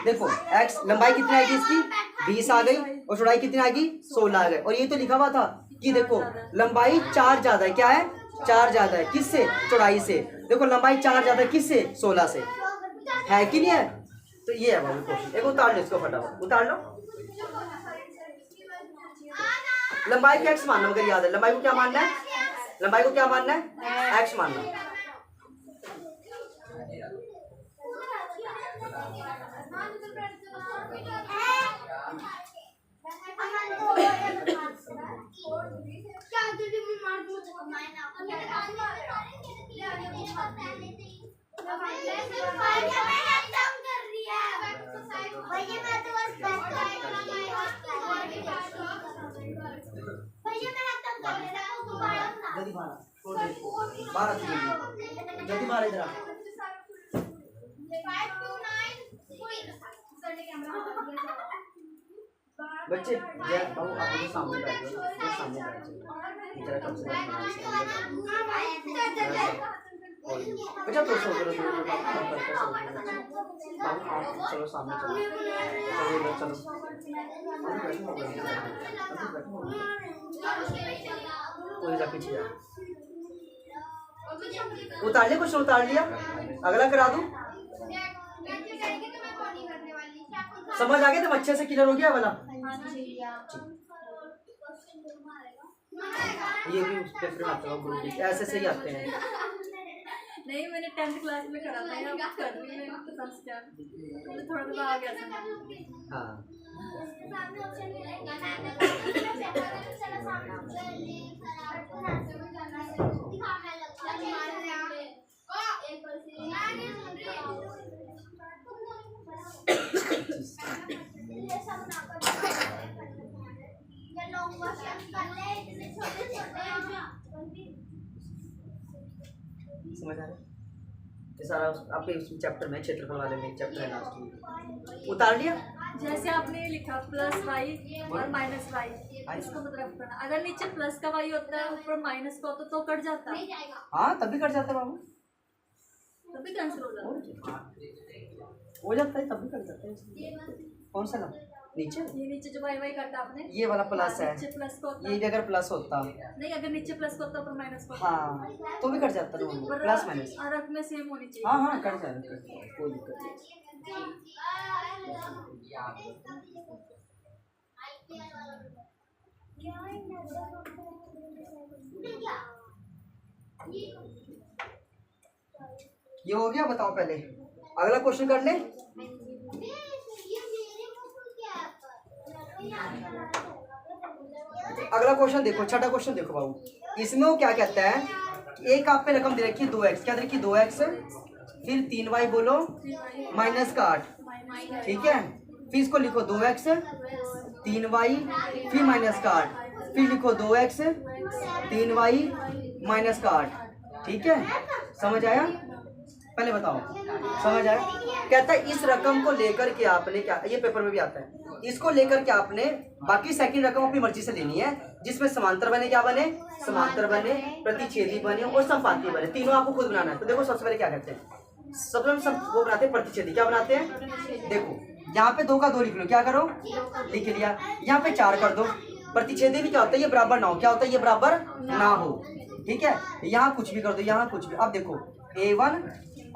देखो x लंबाई कितनी आएगी इसकी 20 आ गई, और चौड़ाई कितनी आएगी 16 आ गई, और ये तो लिखा हुआ था कि देखो लंबाई 4 ज्यादा है, क्या है 4 ज्यादा है, किससे चौड़ाई से, देखो लंबाई 4 ज्यादा है किससे 16 से, है कि नहीं है, तो ये है बाबू क्वेश्चन। एक उतार लो इसको, फटाफट उतार लो। लंबाई को x मानना, अगर याद है लंबाई को क्या मानना है, लंबाई को क्या मानना है x मानना। जल्दी मार इधर बच्चे, जय बाबू आप मुझे सामने बैठ जाओ, सामने बैठ जाओ, इधर कम से कम बच्चा तो सो करो, बाबू आप चलो सामने चलो, चलो कोई जा पीछे जा, उतार लिया क्वेश्चन, उतार लिया, अगला करा दूं, समझ आ गया तो अच्छे से क्लियर हो गया वाला। ये भी उस पेपर में आता है, ऐसे से ही आते हैं। नहीं मैंने 10th क्लास में करा था, अब कर रही हूं तो फर्स्ट टाइम, तो थोड़ा थोड़ा आ गया था। हाँ समझ आ रहा है, ये सारा आपके उस चैप्टर में, क्षेत्रफल वाले में चैप्टर है लास्ट में, उतार लिया। जैसे आपने लिखा प्लस वाई और माइनस वाई, इसको मतलब करना, अगर नीचे प्लस का वाई होता है ऊपर माइनस का होता तो कट जाता है, हाँ तभी कट जाता है बाबू, तभी कैंसिल हो जाता है, तभी कट जाता है। कौन सा ना नीचे, ये नीचे जो वाई वाई काटा आपने, ये वाला प्लस है, नीचे प्लस का होता ये भी अगर प्लस होता, नहीं अगर नीचे प्लस का होता ऊपर माइनस का, हाँ तो भी कट जाता है, प्लस माइनस, और अर्थ में सेम होनी चाहिए। हाँ हाँ कट जाएगा, कोई दिक्कत नहीं। ये हो गया, बताओ पहले अगला क्वेश्चन कर ले। अगला क्वेश्चन देखो, छठा क्वेश्चन देखो बाबू, इसमें वो क्या कहता है कि एक आप पे रकम दे रखी है 2x, क्या दे रखी है 2x, फिर 3y बोलो माइनस का 8, ठीक है, फिर इसको लिखो 2x 3y फिर माइनस का 8, फिर लिखो 2x 3y माइनस का 8, ठीक है, समझ आया, पहले बताओ समझ आया। कहता है इस रकम को लेकर के आपने क्या, ये पेपर में भी आता है, इसको लेकर के आपने बाकी सेकंड रकम अपनी मर्जी से लेनी है, जिसमें समांतर बने, क्या बने समांतर बने, प्रतिच्छेदी बने और समपाती बने, तीनों आपको खुद बनाना है। तो देखो सबसे पहले क्या करते हैं, सबसे पहले सब वो बनाते हैं प्रतिच्छेदी, क्या बनाते हैं, देखो यहाँ पे 2 का 2 लिख लो, क्या करो लिख लिया, यहाँ पे 4 कर दो, प्रतिच्छेदी भी क्या होता है ये बराबर ना हो, क्या होता है ये बराबर ना हो, ठीक है, यहाँ कुछ भी कर दो, यहाँ कुछ भी। अब देखो A1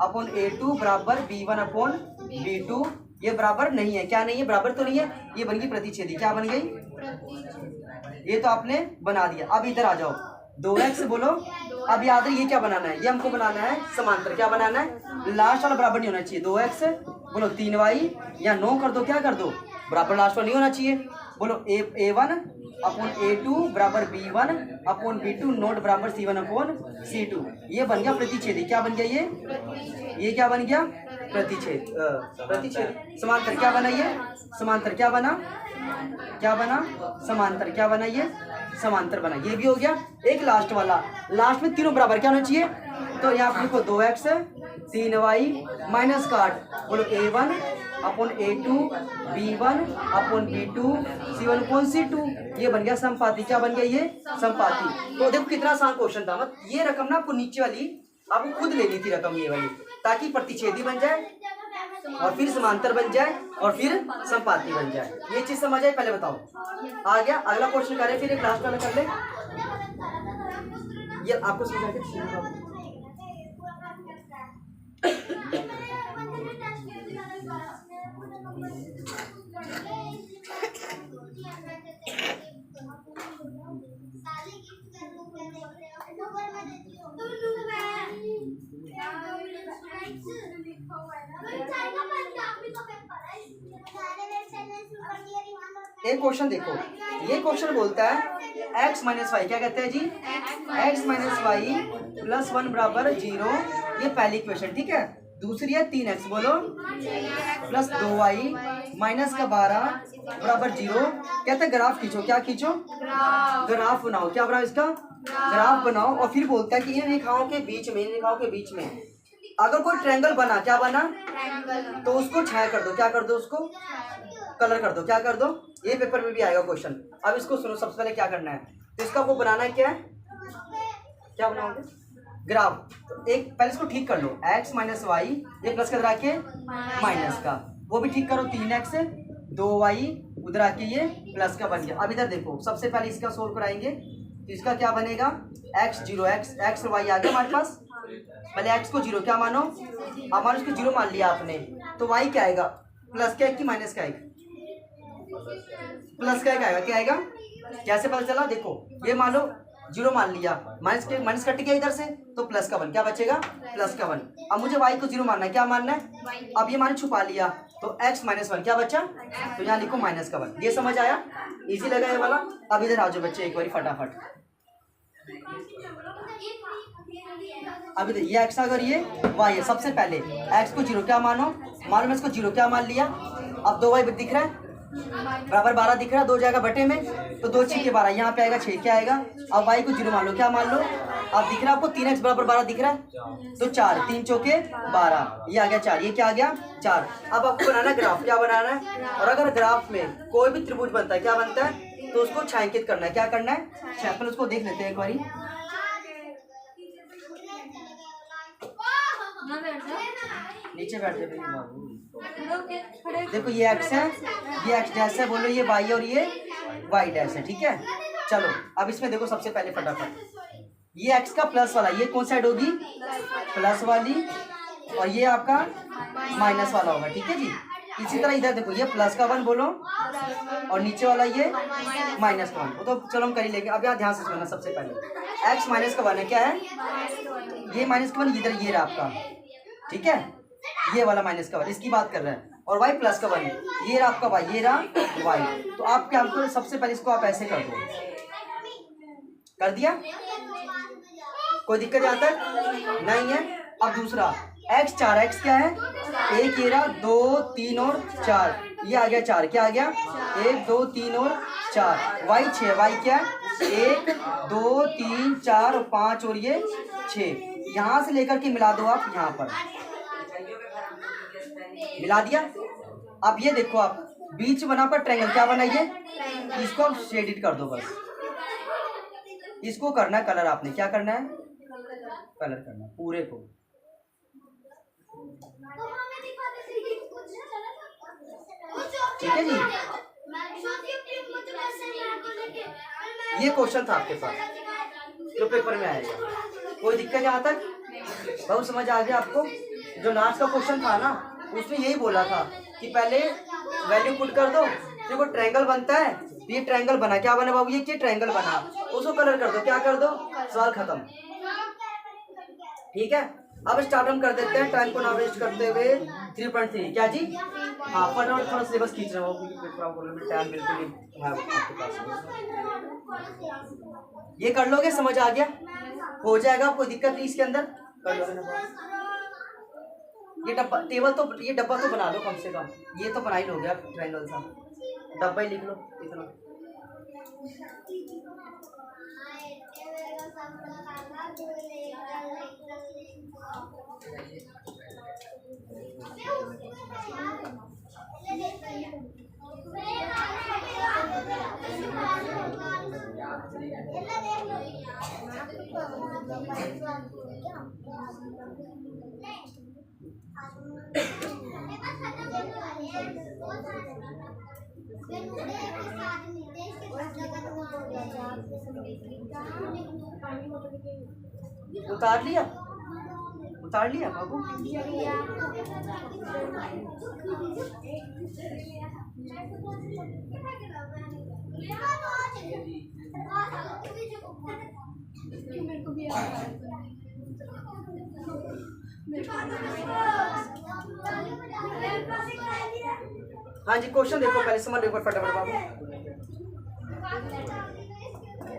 अपॉन A2 बराबर B1 अपॉन B2, ये बराबर नहीं है, क्या नहीं है, बराबर तो नहीं है, ये बन गई प्रतिच्छेदी, क्या बन गई, ये तो आपने बना दिया। अब इधर आ जाओ 2x बोलो, अब याद है ये क्या बनाना है, ये हमको बनाना है समांतर, क्या बनाना है, लास्ट वाला बराबर नहीं होना चाहिए, 2x बोलो 3y या 9 कर दो, क्या कर दो, बराबर लास्ट वाला नहीं होना चाहिए। बोलो a1 अपॉन a2 बराबर b1 अपॉन b2 नोट बराबर c1 अपॉन c2। ये बन गया प्रतिच्छेदी। क्या बन गया ये क्या बन गया, प्रतिच्छेद। प्रतिच्छेद समांतर क्या बना ये, समांतर क्या बना, क्या बना, समांतर क्या बना, ये समांतर बना। ये भी हो गया। एक लास्ट वाला, लास्ट में तीनों बराबर क्या होना चाहिए, तो यहाँ पर लिखो 2x 3y माइनस का 8। बोलो a1 upon a2 b1 upon b2 c1 upon c2। ये बन गया समपाती। क्या बन गया ये, समपाती। तो देखो कितना आसान क्वेश्चन था। मतलब ये रकम ना आपको नीचे वाली आपको खुद लेनी थी रकम ये वाली, ताकि प्रतिच्छेदी बन जाए और फिर समांतर बन जाए और फिर समपाती बन जाए। ये चीज समझ आई, पहले बताओ। आ गया। अगला क्वेश्चन करें, फिर एक लास्ट वाला कर ले। ये आपको समझा के एक क्वेश्चन देखो। ये क्वेश्चन बोलता है x माइनस वाई, क्या कहते हैं जी, x माइनस वाई प्लस 1 बराबर 0। ये पहली क्वेश्चन, ठीक है। दूसरी है 3x बोलो प्लस 2y माइनस का 12 बराबर 0। कहते हैं ग्राफ खींचो। क्या खींचो, ग्राफ बनाओ। क्या बनाओ, इसका ग्राफ बनाओ। और फिर बोलता है कि इन रेखाओं के बीच में, इन रेखाओं के बीच में अगर कोई ट्रायंगल बना, क्या बना, तो उसको छाया कर दो। क्या कर दो, उसको कलर कर दो। क्या कर दो, ये पेपर में भी आएगा क्वेश्चन। अब इसको सुनो, सबसे पहले क्या करना है, तो इसका वो बनाना है, क्या है, क्या बनाओगे, ग्राफ। तो एक पहले इसको ठीक कर लो, x माइनस वाई, ये प्लस का आके माइनस का, वो भी ठीक करो। 3x 2y उधर आके ये प्लस का बन गया। अब इधर देखो, सबसे पहले इसका सोल्व कराएंगे, तो इसका क्या बनेगा, x 0 x और y आ गया हमारे पास। पहले x को 0 क्या मानो, अब मान उसको 0 मान लिया आपने, तो y क्या आएगा, प्लस का एक कि माइनस का आएगा, प्लस का एक आएगा। क्या आएगा, कैसे पता चला, देखो ये मान लो 0 मान लिया, माइनस कट गया इधर से, तो प्लस का 1 क्या बचेगा, प्लस का 1। अब मुझे y को 0 मानना है, क्या मानना है, अब ये माने छुपा लिया, तो x माइनस 1 क्या बचा, तो यहाँ लिखो माइनस का 1। ये समझ आया, इजी लगा ये वाला। अब इधर आ जाओ बच्चे एक बार फटाफट। अब इधर ये x अगर ये y है, सबसे पहले x को 0 क्या मानो, मालूम है इसको 0 क्या मान लिया। अब 2y दिख रहा है बराबर 12 दिख रहा है, 2 जाएगा बटे में, तो 2 6 के 12, यहाँ पे आएगा 6, क्या आएगा। अब y को 0 मान लो, क्या मान लो, अब दिख रहा है आपको 3x बराबर 12 दिख रहा है, तो 4 3 चौके 12, ये आ गया 4, ये क्या आ गया 4। अब आपको बनाना है ग्राफ, क्या बनाना है, और अगर ग्राफ में कोई भी त्रिभुज बनता है, क्या बनता है, तो उसको छायांकित करना है। क्या करना है, छायांकन, उसको देख लेते हैं एक बारी। नीचे बैठ जाए बाबू। देखो ये x है, ये x डैश है, बोलो ये y और ये y डैश है, ठीक है। चलो अब इसमें देखो सबसे पहले फटाफट, ये x का प्लस वाला, ये कौन साइड होगी, प्लस वाली, और ये आपका माइनस वाला होगा, ठीक है जी। इसी तरह इधर देखो, ये प्लस का 1 बोलो, और नीचे वाला ये माइनस का 1, वो तो चलो हम कर ही लेंगे। अब यहाँ ध्यान से सुनना, सबसे पहले x माइनस का 1 है, क्या है, ये माइनस का 1 इधर ये रहा आपका, ठीक है, ये वाला माइनस का 1 इसकी बात कर रहे हैं, और y प्लस का 1 ये रहा आपका y, ये रहा y। तो आप क्या करो, सबसे पहले इसको आप ऐसे कर दो, कर दिया, कोई दिक्कत यहाँ तक नहीं है। अब दूसरा x 4x क्या है, एक ये रहा, 2 3 और 4, ये आ गया 4, क्या आ गया 1 2 3 और 4, y 6, y क्या है 1 2 3 4 और 5 और ये 6, यहाँ से लेकर के मिला दो आप, यहाँ पर मिला दिया। अब ये देखो, आप बीच बना पर ट्रायंगल, क्या बनाइए, इसको आप शेडिट कर दो बस, इसको करना है कलर, आपने क्या करना है, कलर करना है पूरे को। ठीक है जी, ये क्वेश्चन था आपके पास जो पेपर में आएगा, कोई दिक्कत यहाँ तक, बहुत समझ आ गया आपको। जो लास्ट का क्वेश्चन था ना, उसमें यही बोला था कि पहले वैल्यू पुट कर दो, देखो ट्रायंगल बनता है, ये ट्रायंगल बना, क्या बना बाबू, ये ट्रायंगल बना, उसको कलर कर दो, क्या कर दो, सवाल खत्म, ठीक है। अब स्टार्ट हम कर देते हैं टाइम को ना वेस्ट करते हुए। 3.3 क्या जी? हाँ फटाफट थोड़ा सिलेबस खींच रहा हूँ क्योंकि टाइम बिल्कुल ही है आपके पास। ये कर लोगे, समझ आ गया? हो जाएगा, कोई दिक्कत नहीं इसके अंदर, कर लोगे ना। ये डब्बा टेबल तो ये डब्बा तो बना लो कम से कम, ये तो बना ही लोगे आप ट्रायंगल सा, डब्बा ही लिख लो इतना। उतार लिया, उतार लिया बाबू। हाँ जी क्वेश्चन देखो, पहले समझ देखो फटाफट बाबू।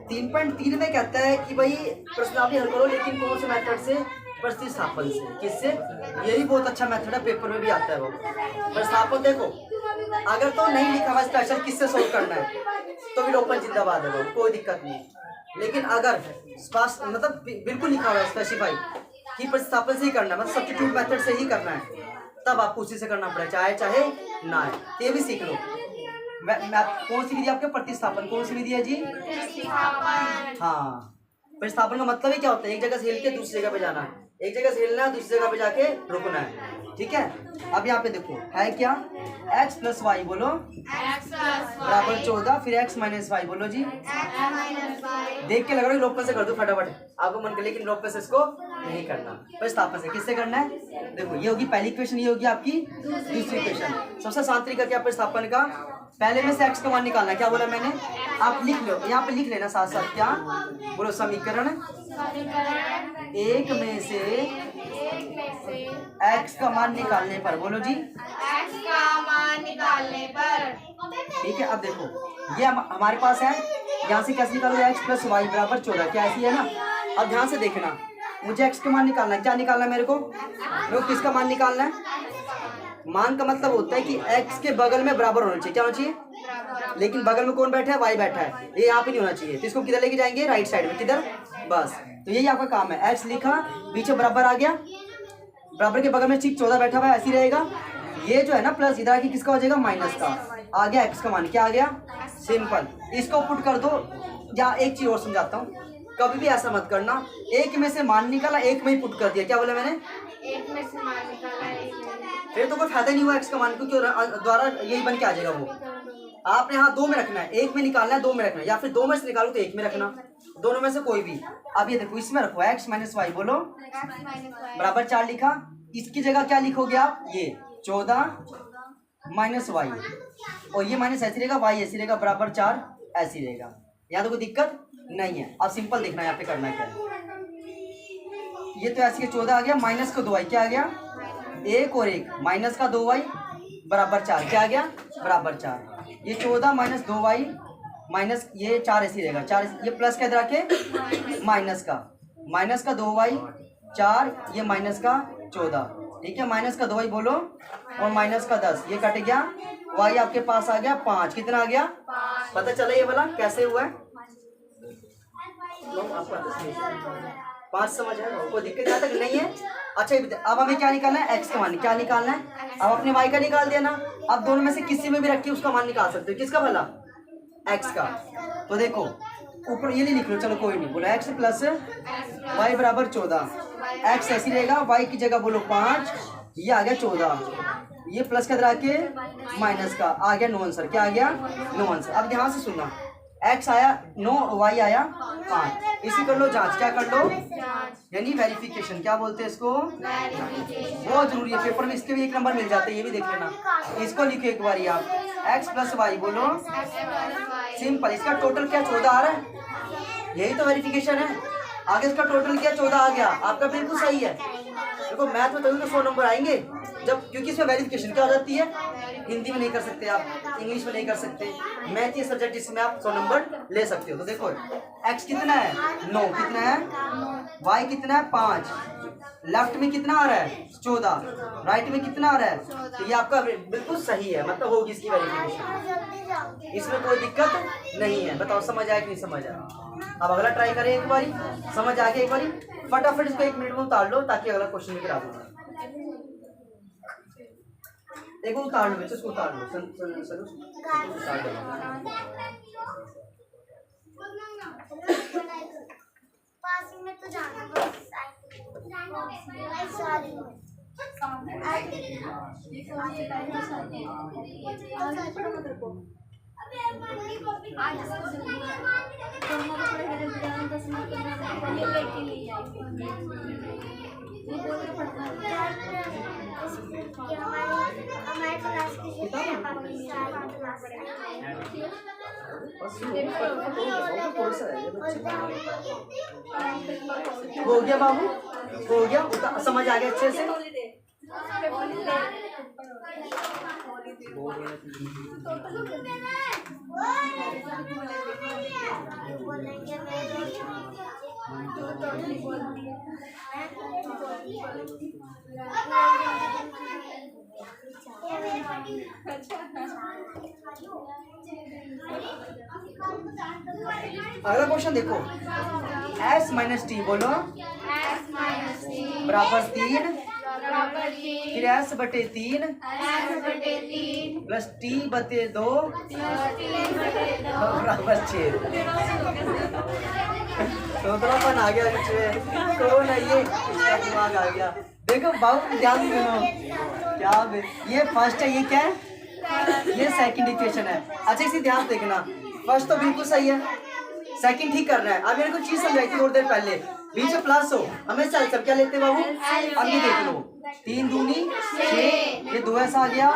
3.3 में कहता है कि भाई प्रश्नावली हल करो, लेकिन कौन से मेथड से? प्रतिस्थापन से। किससे? ये भी बहुत अच्छा मेथड है, पेपर में भी आता है वो। प्रतिस्थापन देखो, अगर तो नहीं लिखा हुआ स्पेशल किससे सोल्व करना है तो भी ओपन जिंदाबाद है वो, कोई दिक्कत नहीं। लेकिन अगर मतलब बिल्कुल लिखा हुआ है स्पेसिफाई कि प्रतिस्थापन से ही करना है, मतलब सब्स्टिट्यूट मेथड से ही करना है, तब आपको उसी से करना पड़ेगा, चाहे ना है। ये भी सीख लो। कौन सी विधि आपके? प्रतिस्थापन। कौन सी विधि है जी? हाँ, प्रतिस्थापन का मतलब ही क्या होता है? एक जगह से हिल के दूसरी जगह पे जाना है, एक जगह से हिलना है दूसरी जगह पे जाके रुकना है, ठीक है। अब यहाँ पे देखो है क्या? x प्लस वाई बोलो बराबर 14, फिर x माइनस वाई बोलो जी। देख के लग रहा है लोग से कर दो फटाफट, आपको मन कर, लेकिन लोग से इसको नहीं करना। प्रतिस्थापन से किससे करना है? देखो ये होगी पहली इक्वेशन, ये होगी आपकी दूसरी इक्वेशन। सबसे आसान तरीका क्या प्रतिस्थापन का? पहले में से x का मान निकालना है। क्या बोला मैंने? आप लिख लो, यहाँ पे लिख लेना साथ साथ। क्या बोलो? समीकरण एक में से x का मान निकालने पर, बोलो जी। x का मान निकालने पर। ठीक है। अब देखो ये हमारे पास है, यहाँ से कैसे निकालोगे? x प्लस वाई बराबर 14, क्या ऐसी है ना? अब ध्यान से देखना, मुझे x का मान निकालना है। क्या निकालना है मेरे को? किसका मान निकालना है? मान का मतलब होता है कि x के बगल में बराबर होना चाहिए। क्या होना चाहिए? लेकिन बगल में कौन बैठा है? y बैठा है, ये यहाँ पे नहीं होना चाहिए। तो इसको किधर लेके जाएंगे? राइट साइड में। किधर? बस। तो यही आपका काम है। x लिखा, पीछे बराबर आ गया, बराबर के बगल में ठीक 14 बैठा हुआ है, ऐसी रहेगा। ये जो है ना प्लस, इधर आके किसका हो जाएगा? माइनस का। आ गया x का मान। क्या आ गया? सिंपल। इसको पुट कर दो। या एक चीज और समझाता हूँ, कभी भी ऐसा मत करना एक में से मान निकाला, एक में ही पुट कर दिया। क्या बोला मैंने? एक में से मान निकाला, फिर तो कोई फायदा नहीं हुआ x का मान, क्योंकि द्वारा यही बन के आ जाएगा वो। आपने यहाँ दो में रखना है, एक में निकालना है, दो में रखना है, या फिर दो में से निकालो तो एक में रखना, दोनों में से कोई भी। अब ये देखो इसमें रखो x माइनस वाई बोलो बराबर 4 लिखा। इसकी जगह क्या लिखोगे आप? ये 14 माइनस वाई, और ये माइनस ऐसी रहेगा, वाई ऐसी रहेगा, बराबर 4 ऐसी रहेगा। यहाँ तो कोई दिक्कत नहीं है। अब सिंपल देखना यहाँ पे करना क्या है। ये तो ऐसी 14 आ गया, माइनस का 2y क्या आ गया? एक और एक, माइनस का 2y बराबर 4, क्या आ गया? बराबर 4। ये 14 माइनस 2y माइनस ये 4 ऐसी रहेगा, 4 ये प्लस का इधर आके माइनस का 2y 4, ये माइनस का 14, ठीक है। माइनस का 2y बोलो, और माइनस का 10, ये कट गया, y आपके पास आ गया 5। कितना आ गया? पता चला ये वाला कैसे हुआ है? 5 समझ है, कोई दिक्कत यहाँ तक नहीं है। अच्छा अब हमें क्या निकालना है? x का मान। क्या निकालना है? अब अपने y का निकाल दिया ना, अब दोनों में से किसी में भी रख के उसका मान निकाल सकते हो। किसका भला? x का। तो देखो ऊपर ये नहीं लिख लो, चलो कोई नहीं, बोलो x प्लस y बराबर 14, x ऐसी रहेगा, y की जगह बोलो 5, ये आ गया 14, ये प्लस का इधर आके माइनस का आ गया, नो आंसर। क्या आ गया? No answer. अब ध्यान से सुनना, x आया 9, y आया 5, इसी कर लो जांच। क्या कर लो? यानी वेरिफिकेशन। क्या बोलते हैं इसको? बहुत जरूरी है, पेपर में इसके भी 1 नंबर मिल जाते हैं, ये भी देख लेना। इसको लिखो एक बार आप, x प्लस वाई बोलो सिंपल। इसका टोटल क्या 14 आ रहा है? यही तो वेरिफिकेशन है। आगे इसका टोटल क्या 14 आ गया, आपका बिल्कुल सही है। देखो मैथ में तभी तो 100 नंबर आएंगे जब, क्योंकि इसमें वेरिफिकेशन क्या हो जाती है, हिंदी में नहीं कर सकते आप, इंग्लिश में नहीं कर सकते, मैथ ये सब्जेक्ट जिसमें आप 100 नंबर ले सकते हो। तो देखो x कितना है 9, कितना है y कितना है 5, लेफ्ट में कितना आ रहा है 14, राइट में कितना आ रहा है, तो ये आपका बिल्कुल सही है, मतलब होगी इसकी वेरिफिकेशन, इसमें कोई दिक्कत नहीं है। बताओ समझ आया कि नहीं समझ आया? अब अगला ट्राई करें एक बारी, समझ आ गया एक बारी, फटाफट इसको 1 मिनट में उतार लो ताकि अगला क्वेश्चन भी करा दूंगा। देखो उतार लो बच्चों, इसको उतार लो, सर उतार दो। पासिंग में तो जाना बस सॉरी हमारे क्लास की हो गया बाबू, हो गया, समझ आ गया अच्छे से? अगला क्वेश्चन देखो, s माइनस टी बोलो बराबर 3, फिर s बटे 3 प्लस टी बटे 2 बराबर 6। तोतलापन आ गया बच्चे, कौन है ये, इसका दिमाग आ गया। देखो बाबू ध्यान सुनो, क्या ये फर्स्ट है, ये क्या है, ये सेकंड इक्वेशन है। अच्छा इसे ध्यान से देखना, फर्स्ट तो बिल्कुल सही है, सेकंड ठीक कर रहा है। अब मेरे को चीज समझाई थी थोड़ी देर पहले, बीच में प्लस हो, हमें चल सब क्या लेते बाबू, अब ये देख लो 3 दूनी 6, ये 2s आ गया,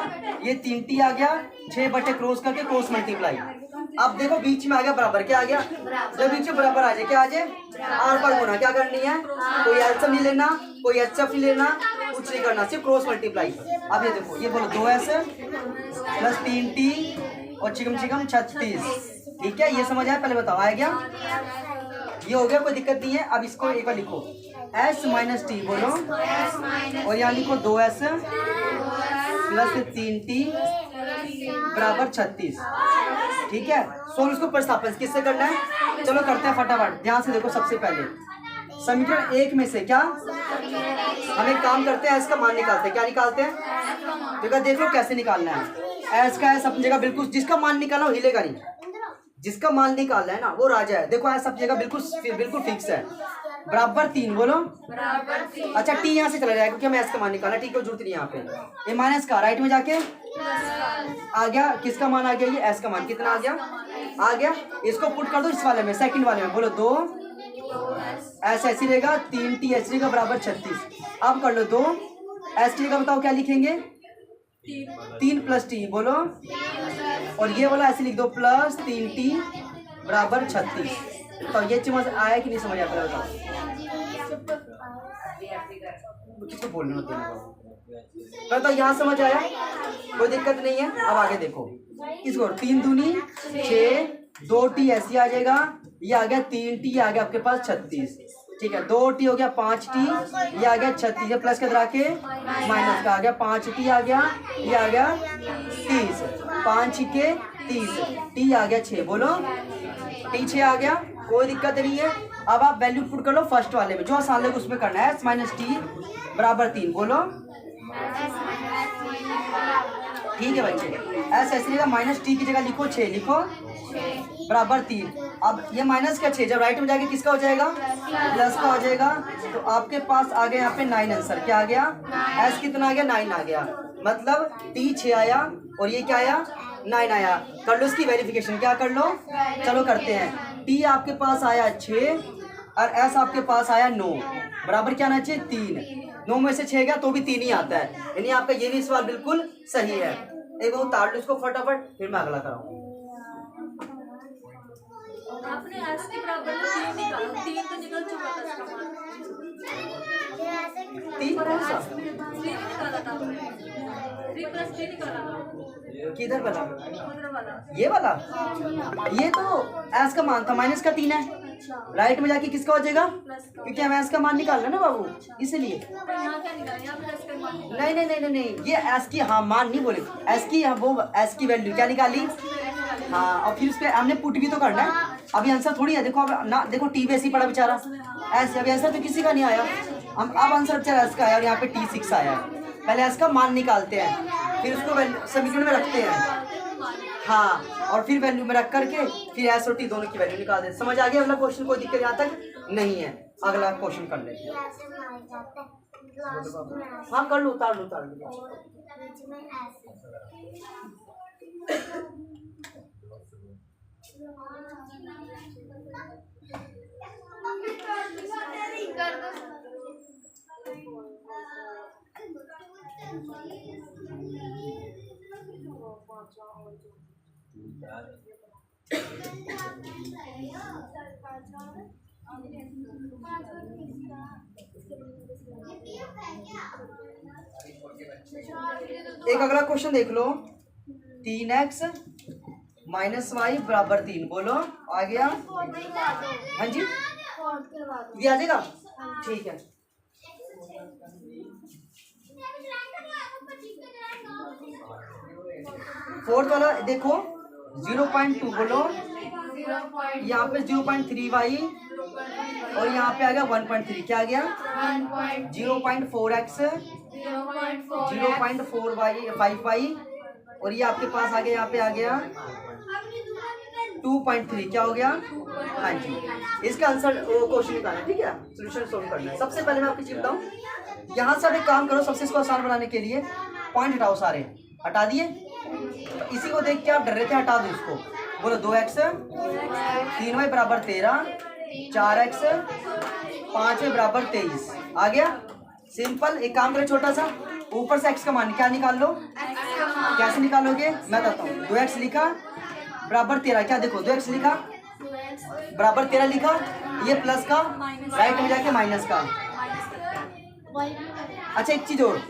ये 3t आ गया, 6 बटे क्रॉस करके क्रॉस मल्टीप्लाई। अब देखो बीच में आ गया बराबर, क्या आ गया, जब बीच में बराबर आ जाए क्या आ जाए, आर पर गुना क्या करनी है, कोई एलसीएम नहीं लेना, कोई एचएफ नहीं लेना, कुछ नहीं करना, सिर्फ क्रॉस मल्टीप्लाई। अब ये देखो, ये बोलो 2s प्लस 3t और चिकम 36, ठीक है, ये समझ आया? पहले बताओ आया क्या, ये हो गया, कोई दिक्कत नहीं है। अब इसको एक बार लिखो, s माइनस टी बोलो, और यहाँ लिखो 2s प्लस 3t बराबर 36, ठीक है। सोल्व इसको प्रतिस्थापन किससे करना है, चलो करते हैं फटाफट, ध्यान से देखो। सबसे पहले समीकरण 1 में से क्या, हम एक काम करते हैं, s का मान निकालते हैं। क्या निकालते हैं, देखो देख लो कैसे निकालना है। s का s अपनी जगह बिल्कुल, जिसका मान निकालना हो हिलेगा नहीं, जिसका मान निकालना है ना वो राजा है। देखो s अपनी जगह बिल्कुल फिक्स है, बराबर 3 बोलो, अच्छा टी यहाँ से चला जाएगा क्योंकि हमें s का मान निकालना, ठीक है, जरूरत नहीं यहाँ पे। ये माइनस का राइट में जाके आ गया, किसका मान आ गया, ये s का मान कितना आ गया, इसको पुट कर दो इस वाले में, सेकंड वाले में, बोलो 2 s ऐसी रहेगा, 3t ऐसी रहेगा बराबर 36। अब कर लो 2 s की जगह बताओ क्या लिखेंगे, 3 प्लस टी बोलो, और ये वाला ऐसे लिख दो प्लस 3t बराबर 36। तो ये समझ आया कि नहीं समझ आया, पहले बताओ, किसको बोलने होते हैं, तो यहाँ समझ आया, कोई दिक्कत नहीं है। अब आगे देखो, इसको 3 दूनी 6, 2t ऐसी आ जाएगा, ये आ गया 3t आ गया आपके पास 36, ठीक है, 2t हो गया 5t, ये आ गया 36, ये प्लस के इधर आके माइनस का आ गया, 5t आ गया, ये आ गया 30, 5 के 30, t आ गया 6 बोलो, t 6 आ गया, कोई दिक्कत नहीं है। अब आप वैल्यू पुट कर लो फर्स्ट वाले में, जो आसान लगे उसमें करना है, s माइनस टी बराबर 3 बोलो, ठीक है बच्चे, s ऐसे लिखा, माइनस टी की जगह लिखो 6, लिखो बराबर 3। अब ये माइनस का 6 जब राइट में जाके किसका हो जाएगा, प्लस का हो जाएगा, तो आपके पास आ गया यहाँ पे 9 आंसर, क्या आ गया, s कितना आ गया 9 आ गया, मतलब t 6 आया और ये क्या आया 9 आया। कर लो इसकी वेरिफिकेशन, क्या कर लो, चलो करते हैं। t आपके पास आया 6 और s आपके पास आया 9, बराबर क्या आना चाहिए 3, 9 में से 6 गया तो भी 3 ही आता है, यानी आपका ये भी सवाल बिल्कुल सही है। एक बार उतार लो इसको फटाफट, फिर मैं अगला कराऊँ। आपने एस के बराबर में 3 निकाला, 3 तो निकल चुका था इसका मान। फिर ऐसे 3 कौन सा 3 निकाला था आपने, 3 + 3 निकाला था किधर वाला? उधर वाला। ये वाला? ये तो एस का मान था, माइनस का 3 है। अच्छा, राइट में जाके किसका हो जाएगा? प्लस का। क्योंकि हमें एस का मान निकालना है ना बाबू, इसलिए। तो यहाँ क्या निकाला? यहाँ प्लस का मान निकाला। नहीं नहीं नहीं नहीं नहीं, ये एस की, हाँ मान नहीं बोले, एस की, हाँ, वो एस की वैल्यू क्या निकाली? हाँ, और फिर उस पे हमने पुट भी तो करना है। अभी आंसर थोड़ी है, देखो अब ना, देखो टी वैसे ही पड़ा बेचारा, ऐसे अभी आंसर तो किसी का नहीं आया। हम अब आंसर बेचारा एस का आया और यहाँ पे T6 आया है। पहले एस का मान निकालते हैं, फिर उसको समीकरण में रखते हैं, हाँ, और फिर वैल्यू में रख करके फिर एस और टी दोनों की वैल्यू निकाल देते। समझ आ गया? अगला क्वेश्चन, कोई दिक्कत यहाँ तक नहीं है। अगला क्वेश्चन कर लेते हैं। ऐसे बनाया जाता है, लास्ट में ऐसे हाँ कर लो, उतार लो उतार लो। और बीच में ऐसे। कर दो। एक अगला क्वेश्चन देख लो, 3x - y = 3। बोलो आ गया? हाँ जी, ये आ जाएगा, ठीक है। फोर्थ वाला देखो, 0.2 बोलो, यहाँ पे 0.3y और यहाँ पे आ गया 1.3। क्या आ गया? 0.4x, 0.5y, और ये आपके पास आ गया, यहाँ पे आ गया 2.3। क्या हो गया? हाँ जी, इसका आंसर क्वेश्चन निकालना है, ठीक है, सोल्यूशन सोल्व करना है। सबसे पहले मैं आपको चीज बताऊँ, यहाँ से आप एक काम करो, सबसे इसको आसान बनाने के लिए पॉइंट हटाओ, सारे हटा दिए। तो इसी को देख के आप डर रहे थे, हटा दो इसको। बोलो 2x, 3y = 13, 4x, 5y = 23। आ गया? सिंपल। एक काम करो, छोटा सा, ऊपर से x का मान क्या निकाल लो। कैसे निकालोगे मैं बताता हूँ। 2x लिखा बराबर 13, क्या देखो 2x लिखा बराबर 13 लिखा, ये प्लस का, राइट में जाके माइनस का। अच्छा एक चीज और,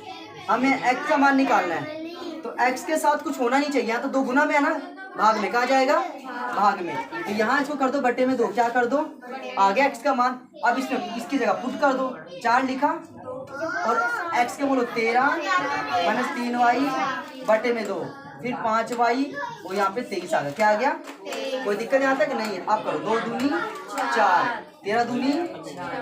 हमें x का मान निकालना है, तो x के साथ कुछ होना नहीं चाहिए। यहाँ तो 2 गुना में है ना, भाग में कहा जाएगा, भाग में। तो यहाँ इसको कर दो बटे में 2, क्या कर दो, आ गया x का मान। अब इसमें इसकी जगह पुट कर दो, 4 लिखा और x के बोलो 13 - 3y बटे में 2, फिर 5y और यहाँ पे 23 आ गया। क्या आ गया? कोई दिक्कत यहाँ तक नहीं है। आप करो 2 दूनी 4, 13 दूनी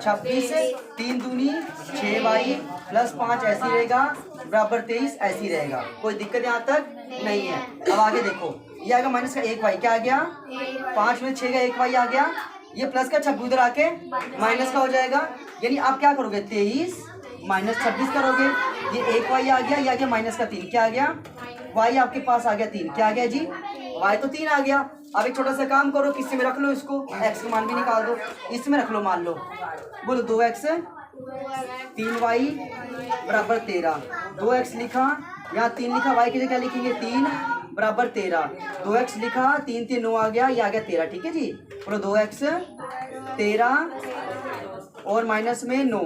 26, 3 दूनी 6y + 5 ऐसी रहेगा बराबर 23 ऐसी रहेगा। कोई दिक्कत यहाँ तक नहीं है। अब आगे देखो, ये आएगा माइनस का 1y। क्या आ गया? 5 में 6 का 1y आ गया। ये प्लस का 26 उधर आके माइनस का हो जाएगा। यानी आप क्या करोगे, 23 - 26 करोगे। ये 1y आ गया, ये आ गया माइनस का 3। क्या आ गया? y आपके पास आ गया 3। क्या आ गया जी? y तो 3 आ गया। अब एक छोटा सा काम करो, किसी में रख लो इसको, x का मान भी निकाल दो, इसमें रख लो। मान लो, बोलो 2x, 3y = 13। 2x लिखा, यहाँ 3 लिखा, y की जगह क्या लिखेंगे, 3 = 13। 2x लिखा, 3 3 9 आ गया, ये आ गया 13। ठीक है जी, बोलो 2x 13 और माइनस में 9,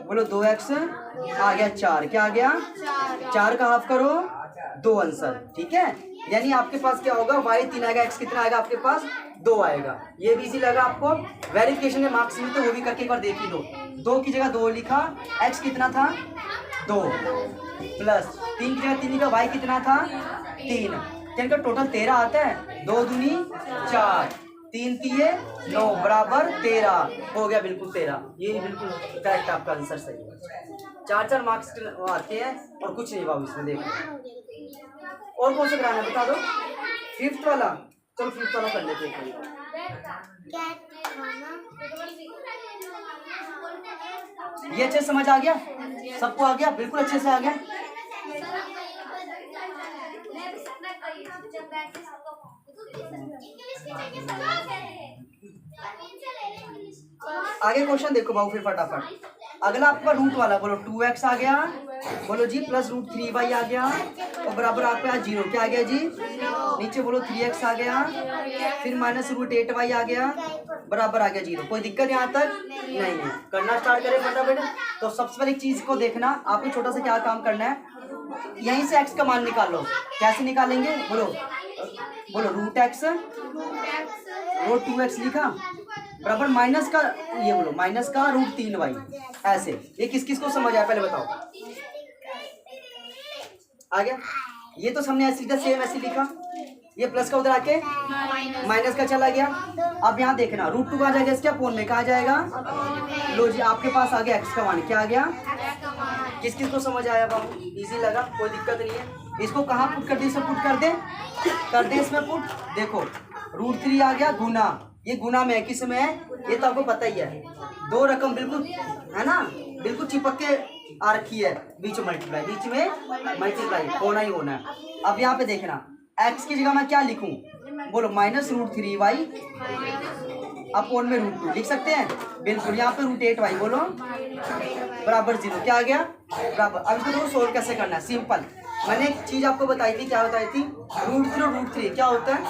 बोलो 2x आ गया 4। क्या आ गया? 4 का हाफ करो, 2 आंसर। ठीक है, यानी आपके पास क्या होगा, y 3 आएगा, x कितना आएगा आपके पास, 2 आएगा। ये भी इजी लगा आपको। वेरिफिकेशन में मार्क्स मिलते, वो भी करके एक बार देख ही लो। 2 की जगह 2 लिखा, x कितना था 2, प्लस 3 की जगह 3 लिखा, y कितना था 3। इनका टोटल 13 आता है। 2 दूनी 4, 3 3 9 बराबर 13 हो गया, बिल्कुल 13। ये बिल्कुल करेक्ट आपका आंसर सही है। 4 मार्क्स आते हैं और कुछ नहीं बाबू इसमें। देखो और कौन सा कराना है बता दो। 5th वाला, चलो 5th वाला कर लेते हैं। ये अच्छे से समझ आ गया सबको? आ गया, बिल्कुल अच्छे से आ गया। आगे क्वेश्चन देखो बाबू फिर फटाफट। अगला आपका रूट वाला, बोलो 2x आ गया, बोलो जी, प्लस √3y आ गया और बराबर आपका 0। क्या आ गया जी? नीचे बोलो 3x आ गया, फिर -√8y आ गया, बराबर आ गया 0। कोई दिक्कत यहाँ तक नहीं है। करना स्टार्ट करें फटाफट। तो सबसे पहले चीज को देखना, आपको छोटा सा क्या काम करना है, यहीं से x का मान निकालो। कैसे निकालेंगे बोलो, बोलो √x, वो 2x लिखा, बराबर माइनस का, ये बोलो माइनस का √3y। ऐसे ये किस किस को समझ आया पहले बताओ। आ गया, ये तो हमने ऐसे लिखा, सेम ऐसे लिखा, ये प्लस का उधर आके माइनस का चला गया। अब यहाँ देखना √2 कहाँ जाएगा, इसके अपोन में कहाँ जाएगा। लो जी, आपके पास आ गया x का मान, क्या आ गया। किस किस को समझ आया बाबू, इजी लगा, कोई दिक्कत नहीं है। इसको कहाँ पुट कर दे, इसमें पुट कर दे इसमें पुट। देखो √3 आ गया गुना, ये गुना में है, किस में है, ये तो आपको पता ही है। दो रकम बिल्कुल है ना, बिल्कुल चिपक के आ रखी है, बीच में मल्टीप्लाई, बीच में मल्टीप्लाई होना ही होना है। अब यहाँ पे देखना x की जगह मैं क्या लिखूं, बोलो -√3y अपोन में √2 लिख सकते हैं बिल्कुल। यहाँ पे √8y बोलो बराबर 0, क्या आ गया बराबर। अब इसको देखो सोल्व कैसे करना है, सिंपल। मैंने एक चीज आपको बताई थी, क्या बताई थी, √3 और √3 क्या होता है।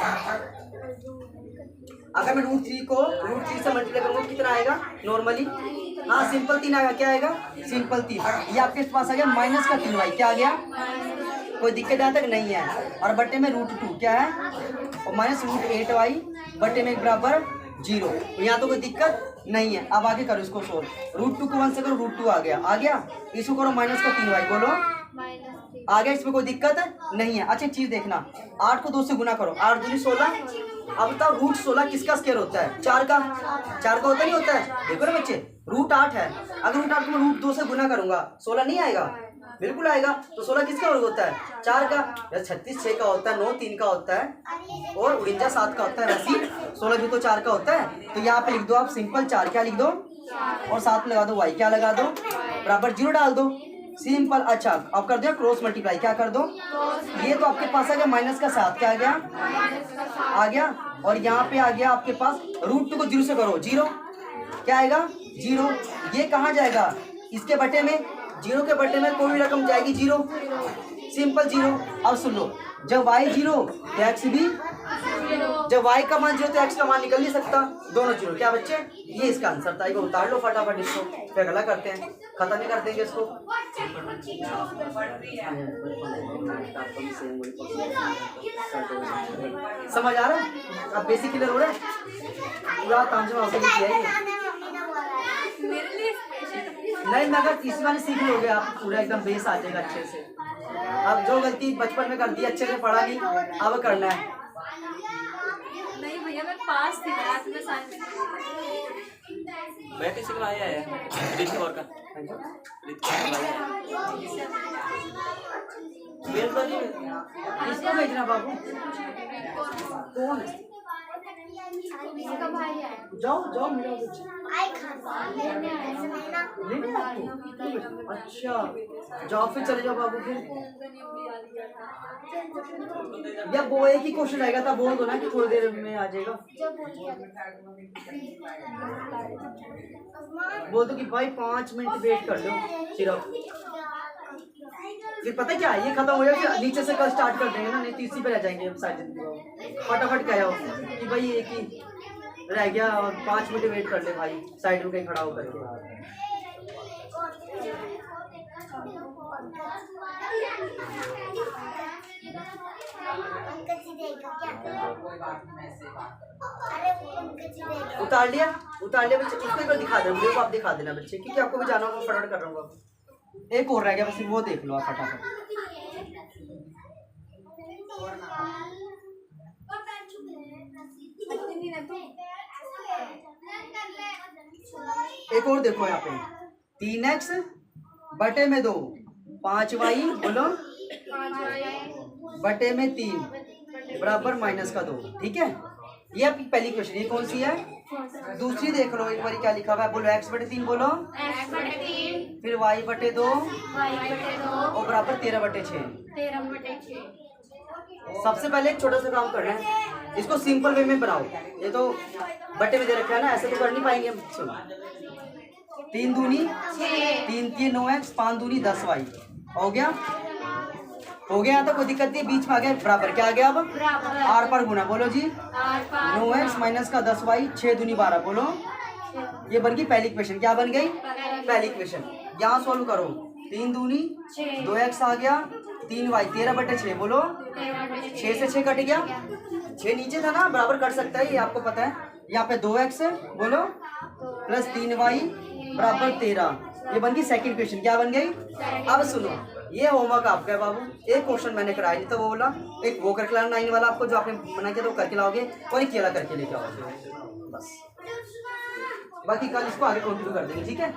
अगर मैं √3 को √3 से मल्टीप्लाई करूँगा कितना आएगा नॉर्मली, हाँ सिंपल 3 आएगा, क्या आएगा सिंपल 3। ये आपके पास आ गया माइनस का 3y, क्या आ गया, कोई दिक्कत यहाँ तक नहीं है। और बट्टे में √2 क्या है, और -√8y बट्टे में बराबर 0, यहाँ तो कोई दिक्कत नहीं है। अब आगे करो इसको सोल्व, √2 को 1 से करो, √2 आ गया, इसको करो माइनस का 3y बोलो आ गया, इसमें कोई दिक्कत नहीं है। अच्छा चीज देखना, 8 को 2 से गुना करो, 8 दूनी 16। अब बताओ √16 किसका स्क्वायर होता है, 4 का होता नहीं होता है। देखो ना बच्चे, √8 है, अगर √8 को मैं √2 से गुना करूंगा 16 नहीं आएगा, बिल्कुल आएगा। तो 16 किसका वर्ग होता है, 4 का। 36 6 का होता है, 9 3 का होता है, और 49 7 का होता है। वैसे 16 भी तो 4 का होता है। तो यहाँ पे लिख दो आप सिंपल 4, क्या लिख दो, और साथ में लगा दो y, क्या लगा दो बराबर 0 डाल दो, सिंपल। अच्छा अब कर दो क्रॉस मल्टीप्लाई, क्या कर दो, ये तो आपके पास आ गया माइनस का 7, क्या आ गया, और यहाँ पे आ गया आपके पास √2 को 0 से करो 0, क्या आएगा 0। ये कहाँ जाएगा, इसके बटे में, 0 के बटे में कोई भी रकम जाएगी 0, सिंपल 0। अब सुन लो, जब y 0 तो x भी, जब y का मान 0 तो x का मान निकल नहीं सकता, दोनों 0, क्या बच्चे, ये इसका आंसर था। एक उतार लो फटाफट इसको, फिर अगला करते हैं, खत्म ही कर देंगे इसको। समझ आ रहा है, अब बेसिक क्लियर हो रहा है, पूरा तामझाम आपके लिए किया है नहीं, मगर इस बार सीख लोगे आप, पूरा एकदम बेस आ जाएगा अच्छे से। अब जो गलती बचपन में कर दी, अच्छे से पढ़ा नहीं, अब करना है। नहीं भैया मैं पास थी, मैथ में साइंस मैं किसी को आया है ऋतिक और का किसको भेजना बाबू, कौन है, इसका भाई है। जाओ मेरा बच्चा आई खाता लेने आपको। अच्छा जाओ फिर चले जाओ बाबू फिर, या वो एक ही क्वेश्चन आएगा था, बोल दो ना कि थोड़ी देर में आ जाएगा, जो बोलिए बोल दो कि भाई 5 मिनट वेट कर लो सिर्फ। फिर पता है क्या, ये खत्म हो जाएगा, नीचे से कल स्टार्ट कर देंगे ना, नहीं तीसरी पे रह जाएंगे साइड। फटाफट क्या हो कि भाई एक ही रह गया, और 5 मिनट वेट कर ले भाई, साइड में कहीं खड़ा होकर के। उतार लिया बच्चे, इसको एक बार दिखा देना, वीडियो को आप दिखा देना बच्चे, क्योंकि आपको भी जाना होगा, फटाफट कर रहा हूँ। एक और रह गया बस, वो देख लो आप फटाफट। एक और देखो यहाँ पे, 3x बटे में 2, 5y बोलो बटे में 3 बराबर -2, ठीक है। ये आपकी पहली क्वेश्चन, ये कौन सी है, दूसरी देख लो एक बार क्या लिखा हुआ है, बोलो x बटे 3 बोलो, फिर y बटे 2 और बराबर 13/6। सबसे पहले एक छोटा सा काम करना है, इसको सिंपल वे में बनाओ। ये तो बटे में दे रखा है ना, ऐसे तो कर नहीं पाएंगे हम। सुनो, 3 दूनी 3 3 9x, 5 दूनी 10y हो गया। हो गया? तो कोई दिक्कत नहीं, बीच में आ गया बराबर। क्या आ गया अब? आर पर गुना। बोलो जी। 9x माइनस का 10y 6 दूनी 12। बोलो। ये बन गई पहली इक्वेशन। क्या बन गई? पहली इक्वेशन। यहाँ सॉल्व करो। 3 दूनी 2x आ गया, 3y 13/6। बोलो। 6 से 6 कट गया, 6 नीचे था ना, बराबर कट सकता है, ये आपको पता है। यहाँ पे 2x है, बोलो, प्लस 3y बराबर 13। ये बन गई सेकंड क्वेश्चन। क्या बन गई? अब सुनो, ये होमवर्क आपका है बाबू। एक क्वेश्चन मैंने कराया नहीं तो वो बोला एक वो करके लाना 9 वाला, आपको जो आपने मना किया तो करके लाओगे, और एक केला करके लेके आओगे बस। बाकी कल इसको आगे कंटिन्यू कर देंगे, ठीक है।